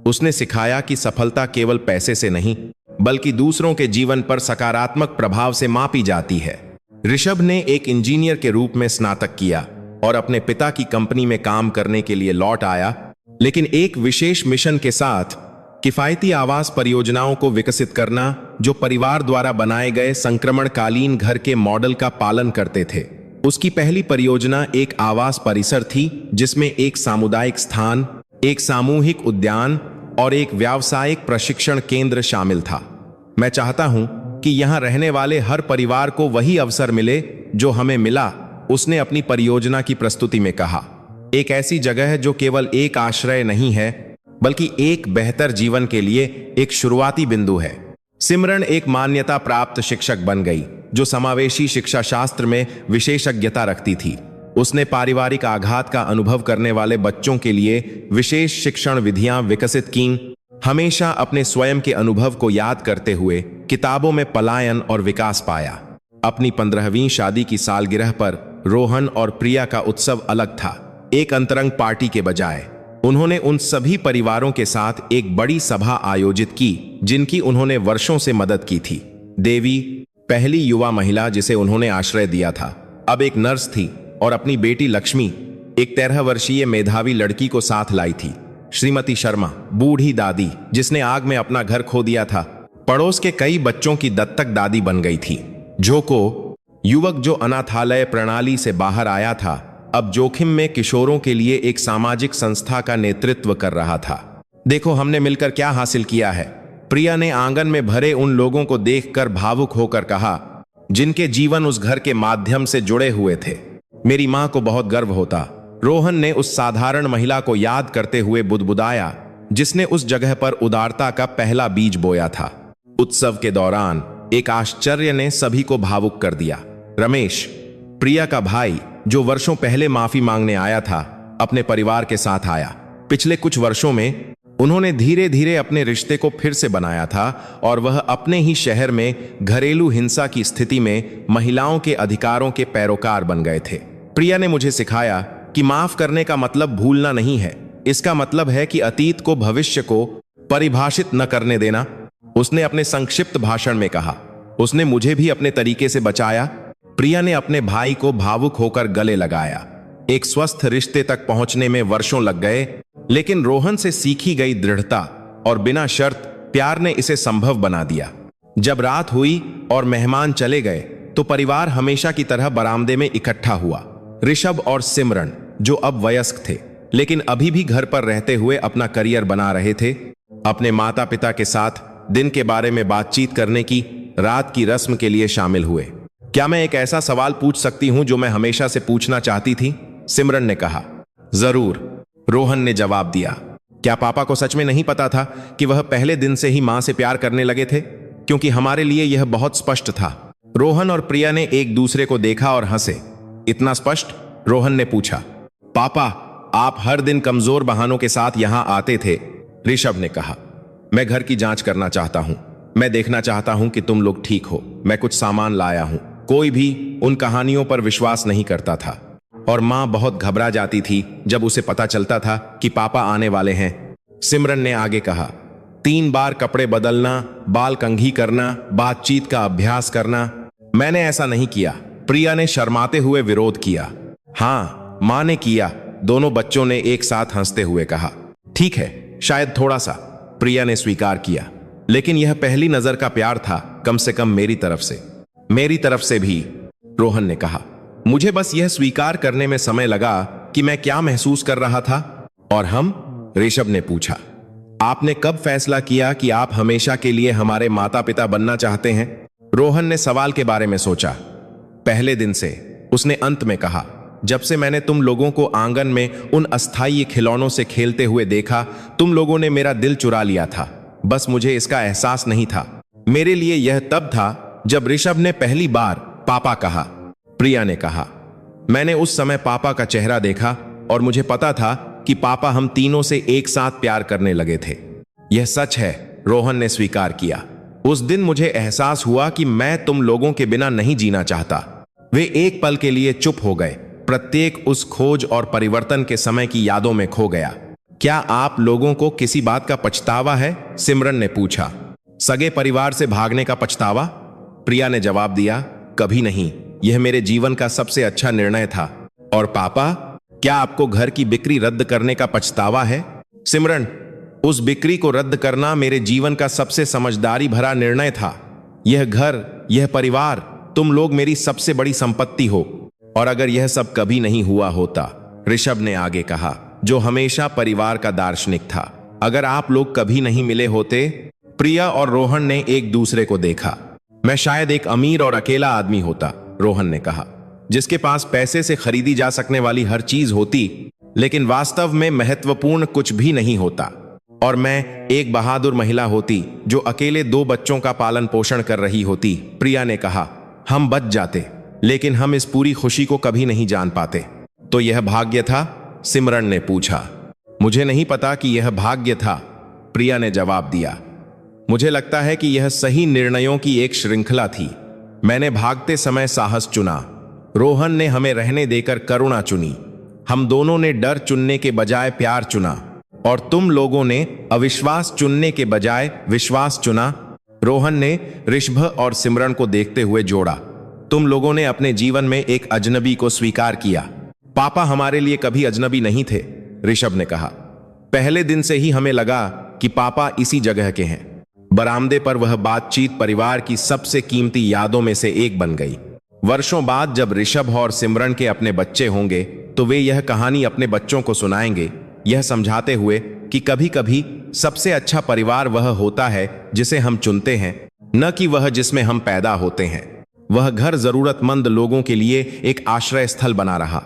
उसने सिखाया कि सफलता केवल पैसे से नहीं, बल्कि दूसरों के जीवन पर सकारात्मक प्रभाव से मापी जाती है। ऋषभ ने एक इंजीनियर के रूप में स्नातक किया और अपने पिता की कंपनी में काम करने के लिए लौट आया, लेकिन एक विशेष मिशन के साथ, किफायती आवास परियोजनाओं को विकसित करना जो परिवार द्वारा बनाए गए संक्रमणकालीन घर के मॉडल का पालन करते थे। उसकी पहली परियोजना एक आवास परिसर थी जिसमें एक सामुदायिक स्थान, एक सामूहिक उद्यान और एक व्यावसायिक प्रशिक्षण केंद्र शामिल था। मैं चाहता हूं कि यहां रहने वाले हर परिवार को वही अवसर मिले जो हमें मिला, उसने अपनी परियोजना की प्रस्तुति में कहा। एक ऐसी जगह जो केवल एक आश्रय नहीं है बल्कि एक बेहतर जीवन के लिए एक शुरुआती बिंदु है। सिमरन एक मान्यता प्राप्त शिक्षक बन गई जो समावेशी शिक्षा शास्त्र में विशेषज्ञता रखती थी। उसने पारिवारिक आघात का अनुभव करने वाले बच्चों के लिए विशेष शिक्षण विधियां विकसित कीं, हमेशा अपने स्वयं के अनुभव को याद करते हुए किताबों में पलायन और विकास पाया। अपनी 15वीं शादी की सालगिरह पर रोहन और प्रिया का उत्सव अलग था। एक अंतरंग पार्टी के बजाय उन्होंने उन सभी परिवारों के साथ एक बड़ी सभा आयोजित की जिनकी उन्होंने वर्षों से मदद की थी। देवी, पहली युवा महिला जिसे उन्होंने आश्रय दिया था, अब एक नर्स थी और अपनी बेटी लक्ष्मी, एक 13 वर्षीय मेधावी लड़की को साथ लाई थी। श्रीमती शर्मा, बूढ़ी दादी जिसने आग में अपना घर खो दिया था, पड़ोस के कई बच्चों की दत्तक दादी बन गई थी। जोको, युवक जो अनाथालय प्रणाली से बाहर आया था, अब जोखिम में किशोरों के लिए एक सामाजिक संस्था का नेतृत्व कर रहा था। देखो हमने मिलकर क्या हासिल किया है, प्रिया ने आंगन में भरे उन लोगों को देखकर भावुक होकर कहा जिनके जीवन उस घर के माध्यम से जुड़े हुए थे। मेरी मां को बहुत गर्व होता। रोहन ने उस साधारण महिला को याद करते हुए बुदबुदाया जिसने उस जगह पर उदारता का पहला बीज बोया था। उत्सव के दौरान एक आश्चर्य ने सभी को भावुक कर दिया। रमेश, प्रिया का भाई, जो वर्षों पहले माफी मांगने आया था, अपने परिवार के साथ आया। पिछले कुछ वर्षों में उन्होंने धीरे धीरे अपने रिश्ते को फिर से बनाया था और वह अपने ही शहर में घरेलू हिंसा की स्थिति में महिलाओं के अधिकारों के पैरोकार बन गए थे। प्रिया ने मुझे सिखाया कि माफ करने का मतलब भूलना नहीं है, इसका मतलब है कि अतीत को भविष्य को परिभाषित न करने देना, उसने अपने संक्षिप्त भाषण में कहा। उसने मुझे भी अपने तरीके से बचाया। प्रिया ने अपने भाई को भावुक होकर गले लगाया। एक स्वस्थ रिश्ते तक पहुंचने में वर्षों लग गए, लेकिन रोहन से सीखी गई दृढ़ता और बिना शर्त प्यार ने इसे संभव बना दिया। जब रात हुई और मेहमान चले गए तो परिवार हमेशा की तरह बरामदे में इकट्ठा हुआ। ऋषभ और सिमरन, जो अब वयस्क थे लेकिन अभी भी घर पर रहते हुए अपना करियर बना रहे थे, अपने माता पिता के साथ दिन के बारे में बातचीत करने की रात की रस्म के लिए शामिल हुए। क्या मैं एक ऐसा सवाल पूछ सकती हूं जो मैं हमेशा से पूछना चाहती थी? सिमरन ने कहा। जरूर, रोहन ने जवाब दिया। क्या पापा को सच में नहीं पता था कि वह पहले दिन से ही मां से प्यार करने लगे थे? क्योंकि हमारे लिए यह बहुत स्पष्ट था। रोहन और प्रिया ने एक दूसरे को देखा और हंसे। इतना स्पष्ट? रोहन ने पूछा। पापा, आप हर दिन कमजोर बहानों के साथ यहां आते थे, ऋषभ ने कहा। मैं घर की जांच करना चाहता हूं। मैं देखना चाहता हूं कि तुम लोग ठीक हो। मैं कुछ सामान लाया हूं। कोई भी उन कहानियों पर विश्वास नहीं करता था और मां बहुत घबरा जाती थी जब उसे पता चलता था कि पापा आने वाले हैं। सिमरन ने आगे कहा। 3 बार कपड़े बदलना, बाल कंघी करना, बातचीत का अभ्यास करना। मैंने ऐसा नहीं किया, प्रिया ने शर्माते हुए विरोध किया। हाँ, मां ने किया, दोनों बच्चों ने एक साथ हंसते हुए कहा। ठीक है, शायद थोड़ा सा, प्रिया ने स्वीकार किया। लेकिन यह पहली नजर का प्यार था, कम से कम मेरी तरफ से। मेरी तरफ से भी, रोहन ने कहा। मुझे बस यह स्वीकार करने में समय लगा कि मैं क्या महसूस कर रहा था। और हम? ऋषभ ने पूछा। आपने कब फैसला किया कि आप हमेशा के लिए हमारे माता पिता बनना चाहते हैं? रोहन ने सवाल के बारे में सोचा। पहले दिन से, उसने अंत में कहा। जब से मैंने तुम लोगों को आंगन में उन अस्थायी खिलौनों से खेलते हुए देखा, तुम लोगों ने मेरा दिल चुरा लिया था। बस मुझे इसका एहसास नहीं था। मेरे लिए यह तब था जब ऋषभ ने पहली बार पापा कहा। प्रिया ने कहा। मैंने उस समय पापा का चेहरा देखा और मुझे पता था कि पापा हम तीनों से एक साथ प्यार करने लगे थे। यह सच है, रोहन ने स्वीकार किया। उस दिन मुझे एहसास हुआ कि मैं तुम लोगों के बिना नहीं जीना चाहता। वे एक पल के लिए चुप हो गए। प्रत्येक उस खोज और परिवर्तन के समय की यादों में खो गया। क्या आप लोगों को किसी बात का पछतावा है? सिमरन ने पूछा। सगे परिवार से भागने का पछतावा? प्रिया ने जवाब दिया। कभी नहीं, यह मेरे जीवन का सबसे अच्छा निर्णय था। और पापा, क्या आपको घर की बिक्री रद्द करने का पछतावा है? सिमरन, उस बिक्री को रद्द करना मेरे जीवन का सबसे समझदारी भरा निर्णय था। यह घर, यह परिवार, तुम लोग मेरी सबसे बड़ी संपत्ति हो। और अगर यह सब कभी नहीं हुआ होता, ऋषभ ने आगे कहा, जो हमेशा परिवार का दार्शनिक था, अगर आप लोग कभी नहीं मिले होते। प्रिया और रोहन ने एक दूसरे को देखा। मैं शायद एक अमीर और अकेला आदमी होता, रोहन ने कहा, जिसके पास पैसे से खरीदी जा सकने वाली हर चीज होती, लेकिन वास्तव में महत्वपूर्ण कुछ भी नहीं होता। और मैं एक बहादुर महिला होती जो अकेले 2 बच्चों का पालन पोषण कर रही होती। प्रिया ने कहा, हम बच जाते, लेकिन हम इस पूरी खुशी को कभी नहीं जान पाते। तो यह भाग्य था? सिमरन ने पूछा। मुझे नहीं पता कि यह भाग्य था, प्रिया ने जवाब दिया। मुझे लगता है कि यह सही निर्णयों की एक श्रृंखला थी। मैंने भागते समय साहस चुना, रोहन ने हमें रहने देकर करुणा चुनी, हम दोनों ने डर चुनने के बजाय प्यार चुना, और तुम लोगों ने अविश्वास चुनने के बजाय विश्वास चुना। रोहन ने ऋषभ और सिमरन को देखते हुए जोड़ा। तुम लोगों ने अपने जीवन में एक अजनबी को स्वीकार किया। पापा हमारे लिए कभी अजनबी नहीं थे, ऋषभ ने कहा। पहले दिन से ही हमें लगा कि पापा इसी जगह के हैं। बरामदे पर वह बातचीत परिवार की सबसे कीमती यादों में से एक बन गई। वर्षों बाद जब ऋषभ और सिमरन के अपने बच्चे होंगे, तो वे यह कहानी अपने बच्चों को सुनाएंगे, यह समझाते हुए कि कभी कभी सबसे अच्छा परिवार वह होता है जिसे हम चुनते हैं, न कि वह जिसमें हम पैदा होते हैं। वह घर जरूरतमंद लोगों के लिए एक आश्रय स्थल बना रहा।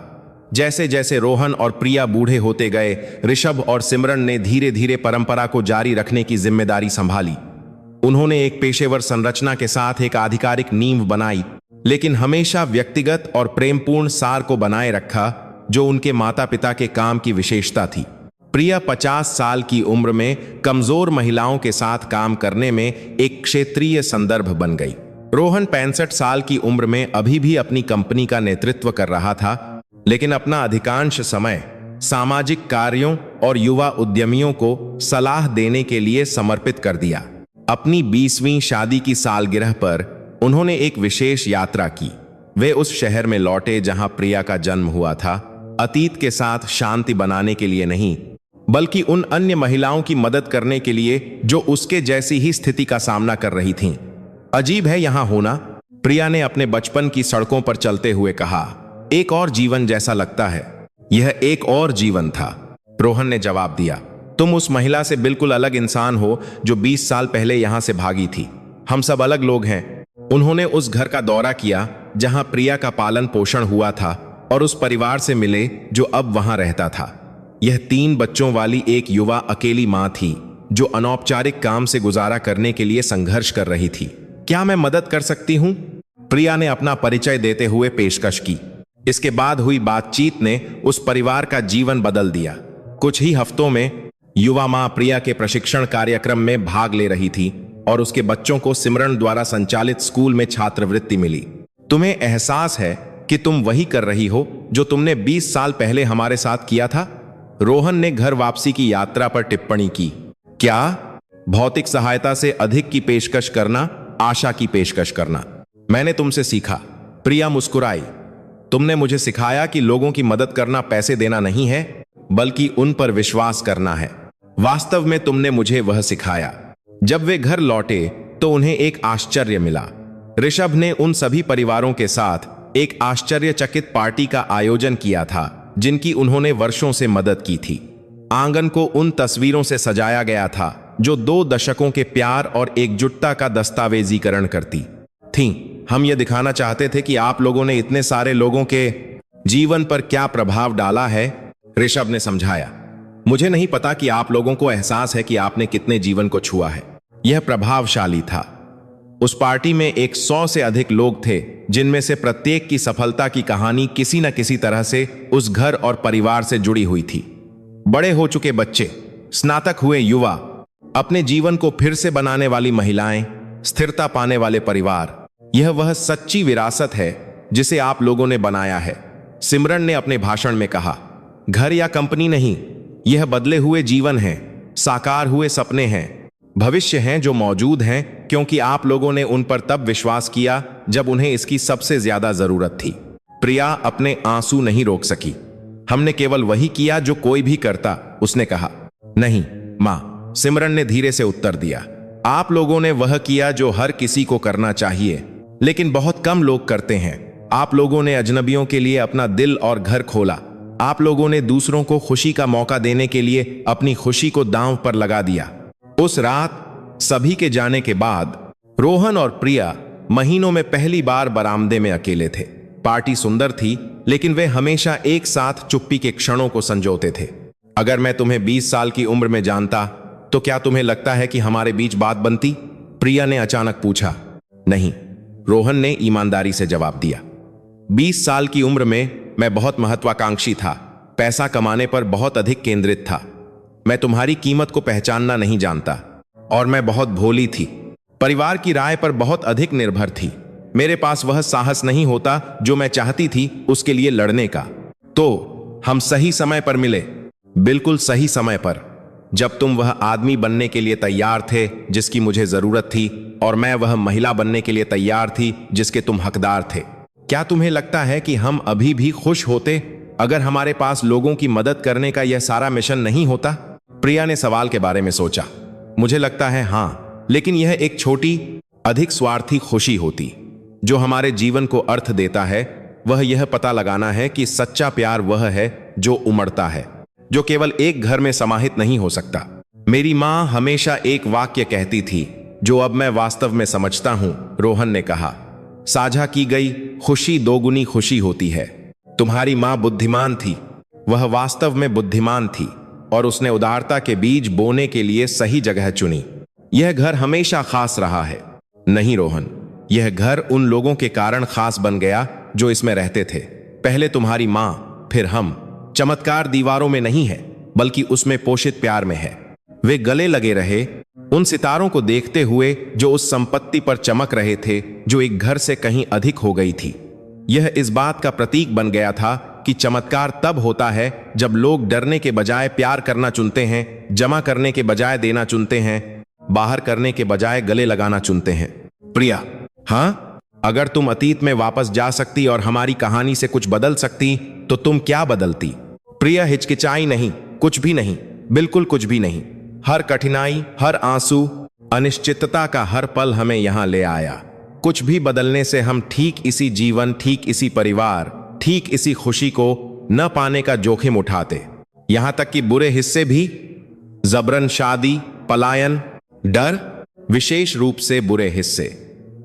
जैसे जैसे रोहन और प्रिया बूढ़े होते गए, ऋषभ और सिमरन ने धीरे धीरे परंपरा को जारी रखने की जिम्मेदारी संभाली। उन्होंने एक पेशेवर संरचना के साथ एक आधिकारिक नींव बनाई, लेकिन हमेशा व्यक्तिगत और प्रेमपूर्ण सार को बनाए रखा, जो उनके माता पिता के काम की विशेषता थी। प्रिया 50 साल की उम्र में कमजोर महिलाओं के साथ काम करने में एक क्षेत्रीय संदर्भ बन गई। रोहन 65 साल की उम्र में अभी भी अपनी कंपनी का नेतृत्व कर रहा था, लेकिन अपना अधिकांश समय सामाजिक कार्यों और युवा उद्यमियों को सलाह देने के लिए समर्पित कर दिया। अपनी 20वीं शादी की सालगिरह पर उन्होंने एक विशेष यात्रा की। वे उस शहर में लौटे जहां प्रिया का जन्म हुआ था, अतीत के साथ शांति बनाने के लिए नहीं, बल्कि उन अन्य महिलाओं की मदद करने के लिए जो उसके जैसी ही स्थिति का सामना कर रही थीं। अजीब है यहां होना, प्रिया ने अपने बचपन की सड़कों पर चलते हुए कहा। एक और जीवन जैसा लगता है। यह एक और जीवन था, रोहन ने जवाब दिया। तुम उस महिला से बिल्कुल अलग इंसान हो जो 20 साल पहले यहां से भागी थी। हम सब अलग लोग हैं। उन्होंने उस घर का दौरा किया जहां प्रिया का पालन पोषण हुआ था, और उस परिवार से मिले जो अब वहां रहता था। यह 3 बच्चों वाली एक युवा अकेली मां थी जो अनौपचारिक काम से गुजारा करने के लिए संघर्ष कर रही थी। क्या मैं मदद कर सकती हूं? प्रिया ने अपना परिचय देते हुए पेशकश की। इसके बाद हुई बातचीत ने उस परिवार का जीवन बदल दिया। कुछ ही हफ्तों में युवा मां प्रिया के प्रशिक्षण कार्यक्रम में भाग ले रही थी, और उसके बच्चों को सिमरन द्वारा संचालित स्कूल में छात्रवृत्ति मिली। तुम्हें एहसास है कि तुम वही कर रही हो जो तुमने 20 साल पहले हमारे साथ किया था? रोहन ने घर वापसी की यात्रा पर टिप्पणी की। क्या? भौतिक सहायता से अधिक की पेशकश करना, आशा की पेशकश करना। मैंने तुमसे सीखा। प्रिया मुस्कुराई। तुमने मुझे सिखाया कि लोगों की मदद करना पैसे देना नहीं है, बल्कि उन पर विश्वास करना है। वास्तव में तुमने मुझे वह सिखाया। जब वे घर लौटे तो उन्हें एक आश्चर्य मिला। ऋषभ ने उन सभी परिवारों के साथ एक आश्चर्यचकित पार्टी का आयोजन किया था जिनकी उन्होंने वर्षों से मदद की थी। आंगन को उन तस्वीरों से सजाया गया था जो 2 दशकों के प्यार और एकजुटता का दस्तावेजीकरण करती थीं। हम यह दिखाना चाहते थे कि आप लोगों ने इतने सारे लोगों के जीवन पर क्या प्रभाव डाला है, ऋषभ ने समझाया। मुझे नहीं पता कि आप लोगों को एहसास है कि आपने कितने जीवन को छुआ है। यह प्रभावशाली था। उस पार्टी में 100 से अधिक लोग थे, जिनमें से प्रत्येक की सफलता की कहानी किसी न किसी तरह से उस घर और परिवार से जुड़ी हुई थी। बड़े हो चुके बच्चे, स्नातक हुए युवा, अपने जीवन को फिर से बनाने वाली महिलाएं, स्थिरता पाने वाले परिवार। यह वह सच्ची विरासत है जिसे आप लोगों ने बनाया है, सिमरन ने अपने भाषण में कहा। घर या कंपनी नहीं, यह बदले हुए जीवन है, साकार हुए सपने हैं, भविष्य हैं जो मौजूद हैं क्योंकि आप लोगों ने उन पर तब विश्वास किया जब उन्हें इसकी सबसे ज्यादा जरूरत थी। प्रिया अपने आंसू नहीं रोक सकी। हमने केवल वही किया जो कोई भी करता, उसने कहा। नहीं मां, सिमरन ने धीरे से उत्तर दिया। आप लोगों ने वह किया जो हर किसी को करना चाहिए, लेकिन बहुत कम लोग करते हैं। आप लोगों ने अजनबियों के लिए अपना दिल और घर खोला। आप लोगों ने दूसरों को खुशी का मौका देने के लिए अपनी खुशी को दांव पर लगा दिया। उस रात सभी के जाने के बाद रोहन और प्रिया महीनों में पहली बार बरामदे में अकेले थे। पार्टी सुंदर थी, लेकिन वे हमेशा एक साथ चुप्पी के क्षणों को संजोते थे। अगर मैं तुम्हें 20 साल की उम्र में जानता तो क्या तुम्हें लगता है कि हमारे बीच बात बनती? प्रिया ने अचानक पूछा। नहीं, रोहन ने ईमानदारी से जवाब दिया। 20 साल की उम्र में मैं बहुत महत्वाकांक्षी था, पैसा कमाने पर बहुत अधिक केंद्रित था। मैं तुम्हारी कीमत को पहचानना नहीं जानता, और मैं बहुत भोली थी। परिवार की राय पर बहुत अधिक निर्भर थी। मेरे पास वह साहस नहीं होता जो मैं चाहती थी उसके लिए लड़ने का। तो हम सही समय पर मिले, बिल्कुल सही समय पर, जब तुम वह आदमी बनने के लिए तैयार थे जिसकी मुझे जरूरत थी, और मैं वह महिला बनने के लिए तैयार थी जिसके तुम हकदार थे। क्या तुम्हें लगता है कि हम अभी भी खुश होते अगर हमारे पास लोगों की मदद करने का यह सारा मिशन नहीं होता? प्रिया ने सवाल के बारे में सोचा। मुझे लगता है हाँ, लेकिन यह एक छोटी, अधिक स्वार्थी खुशी होती। जो हमारे जीवन को अर्थ देता है वह यह पता लगाना है कि सच्चा प्यार वह है जो उमड़ता है, जो केवल एक घर में समाहित नहीं हो सकता। मेरी मां हमेशा एक वाक्य कहती थी जो अब मैं वास्तव में समझता हूं, रोहन ने कहा। साझा की गई खुशी दोगुनी खुशी होती है। तुम्हारी मां बुद्धिमान थी, वह वास्तव में बुद्धिमान थी, और उसने उदारता के बीज बोने के लिए सही जगह चुनी। यह घर हमेशा खास रहा है। नहीं रोहन, यह घर उन लोगों के कारण खास बन गया जो इसमें रहते थे। पहले तुम्हारी मां, फिर हम। चमत्कार दीवारों में नहीं है, बल्कि उसमें पोषित प्यार में है। वे गले लगे रहे उन सितारों को देखते हुए जो उस संपत्ति पर चमक रहे थे जो एक घर से कहीं अधिक हो गई थी। यह इस बात का प्रतीक बन गया था कि चमत्कार तब होता है जब लोग डरने के बजाय प्यार करना चुनते हैं, जमा करने के बजाय देना चुनते हैं, बाहर करने के बजाय गले लगाना चुनते हैं। प्रिया, हाँ, अगर तुम अतीत में वापस जा सकती और हमारी कहानी से कुछ बदल सकती तो तुम क्या बदलती? प्रिया हिचकिचाई नहीं, कुछ भी नहीं, बिल्कुल कुछ भी नहीं। हर कठिनाई, हर आंसू, अनिश्चितता का हर पल हमें यहां ले आया। कुछ भी बदलने से हम ठीक इसी जीवन, ठीक इसी परिवार, ठीक इसी खुशी को न पाने का जोखिम उठाते। यहां तक कि बुरे हिस्से भी, जबरन शादी, पलायन, डर, विशेष रूप से बुरे हिस्से।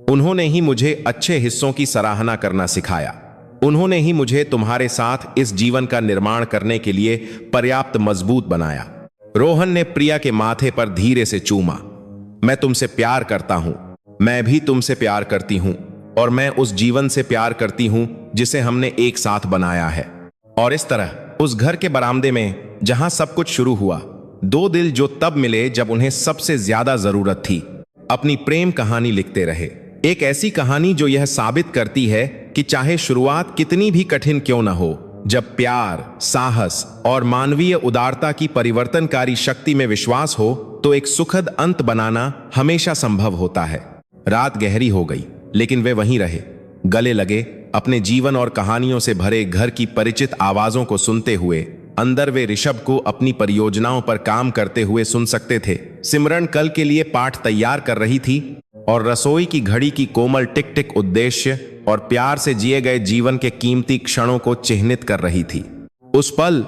उन्होंने ही मुझे अच्छे हिस्सों की सराहना करना सिखाया। उन्होंने ही मुझे तुम्हारे साथ इस जीवन का निर्माण करने के लिए पर्याप्त मजबूत बनाया। रोहन ने प्रिया के माथे पर धीरे से चूमा। मैं तुमसे प्यार करता हूं, मैं भी तुमसे प्यार करती हूं, और मैं उस जीवन से प्यार करती हूं जिसे हमने एक साथ बनाया है। और इस तरह उस घर के बरामदे में जहां सब कुछ शुरू हुआ, दो दिल जो तब मिले जब उन्हें सबसे ज्यादा जरूरत थी, अपनी प्रेम कहानी लिखते रहे। एक ऐसी कहानी जो यह साबित करती है कि चाहे शुरुआत कितनी भी कठिन क्यों न हो, जब प्यार, साहस और मानवीय उदारता की परिवर्तनकारी शक्ति में विश्वास हो तो एक सुखद अंत बनाना हमेशा संभव होता है। रात गहरी हो गई, लेकिन वे वहीं रहे, गले लगे, अपने जीवन और कहानियों से भरे घर की परिचित आवाजों को सुनते हुए। अंदर वे ऋषभ को अपनी परियोजनाओं पर काम करते हुए सुन सकते थे। सिमरन कल के लिए पाठ तैयार कर रही थी, और रसोई की घड़ी की कोमल टिक टिक उद्देश्य और प्यार से जिए गए जीवन के कीमती क्षणों को चिह्नित कर रही थी। उस पल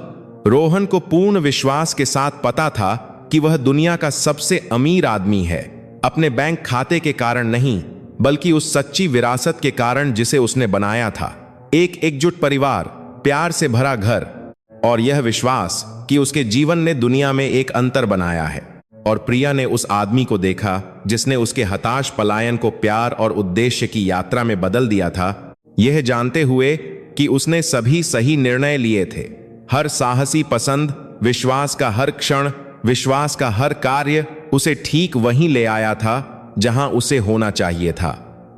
रोहन को पूर्ण विश्वास के साथ पता था कि वह दुनिया का सबसे अमीर आदमी है, अपने बैंक खाते के कारण नहीं, बल्कि उस सच्ची विरासत के कारण जिसे उसने बनाया था। एक एकजुट परिवार, प्यार से भरा घर, और यह विश्वास कि उसके जीवन ने दुनिया में एक अंतर बनाया है। और प्रिया ने उस आदमी को देखा जिसने उसके हताश पलायन को प्यार और उद्देश्य की यात्रा में बदल दिया था, यह जानते हुए कि उसने सभी सही निर्णय लिए थे। हर साहसी पसंद, विश्वास का हर क्षण, विश्वास का हर कार्य उसे ठीक वहीं ले आया था जहां उसे होना चाहिए था।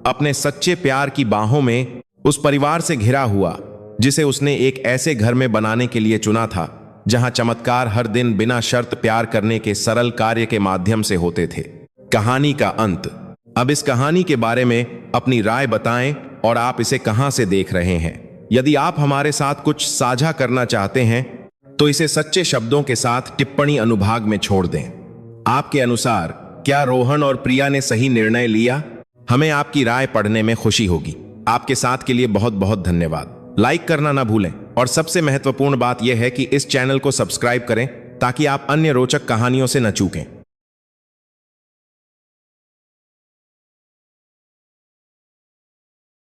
अपने सच्चे प्यार की बाहों में उस परिवार से घिरा हुआ जिसे उसने एक ऐसे घर में बनाने के लिए चुना था जहां चमत्कार हर दिन बिना शर्त प्यार करने के सरल कार्य के माध्यम से होते थे। कहानी का अंत। अब इस कहानी के बारे में अपनी राय बताएं और आप इसे कहां से देख रहे हैं। यदि आप हमारे साथ कुछ साझा करना चाहते हैं तो इसे सच्चे शब्दों के साथ टिप्पणी अनुभाग में छोड़ दें। आपके अनुसार क्या रोहन और प्रिया ने सही निर्णय लिया? हमें आपकी राय पढ़ने में खुशी होगी। आपके साथ के लिए बहुत बहुत धन्यवाद। लाइक करना ना भूलें और सबसे महत्वपूर्ण बात यह है कि इस चैनल को सब्सक्राइब करें ताकि आप अन्य रोचक कहानियों से न चूकें।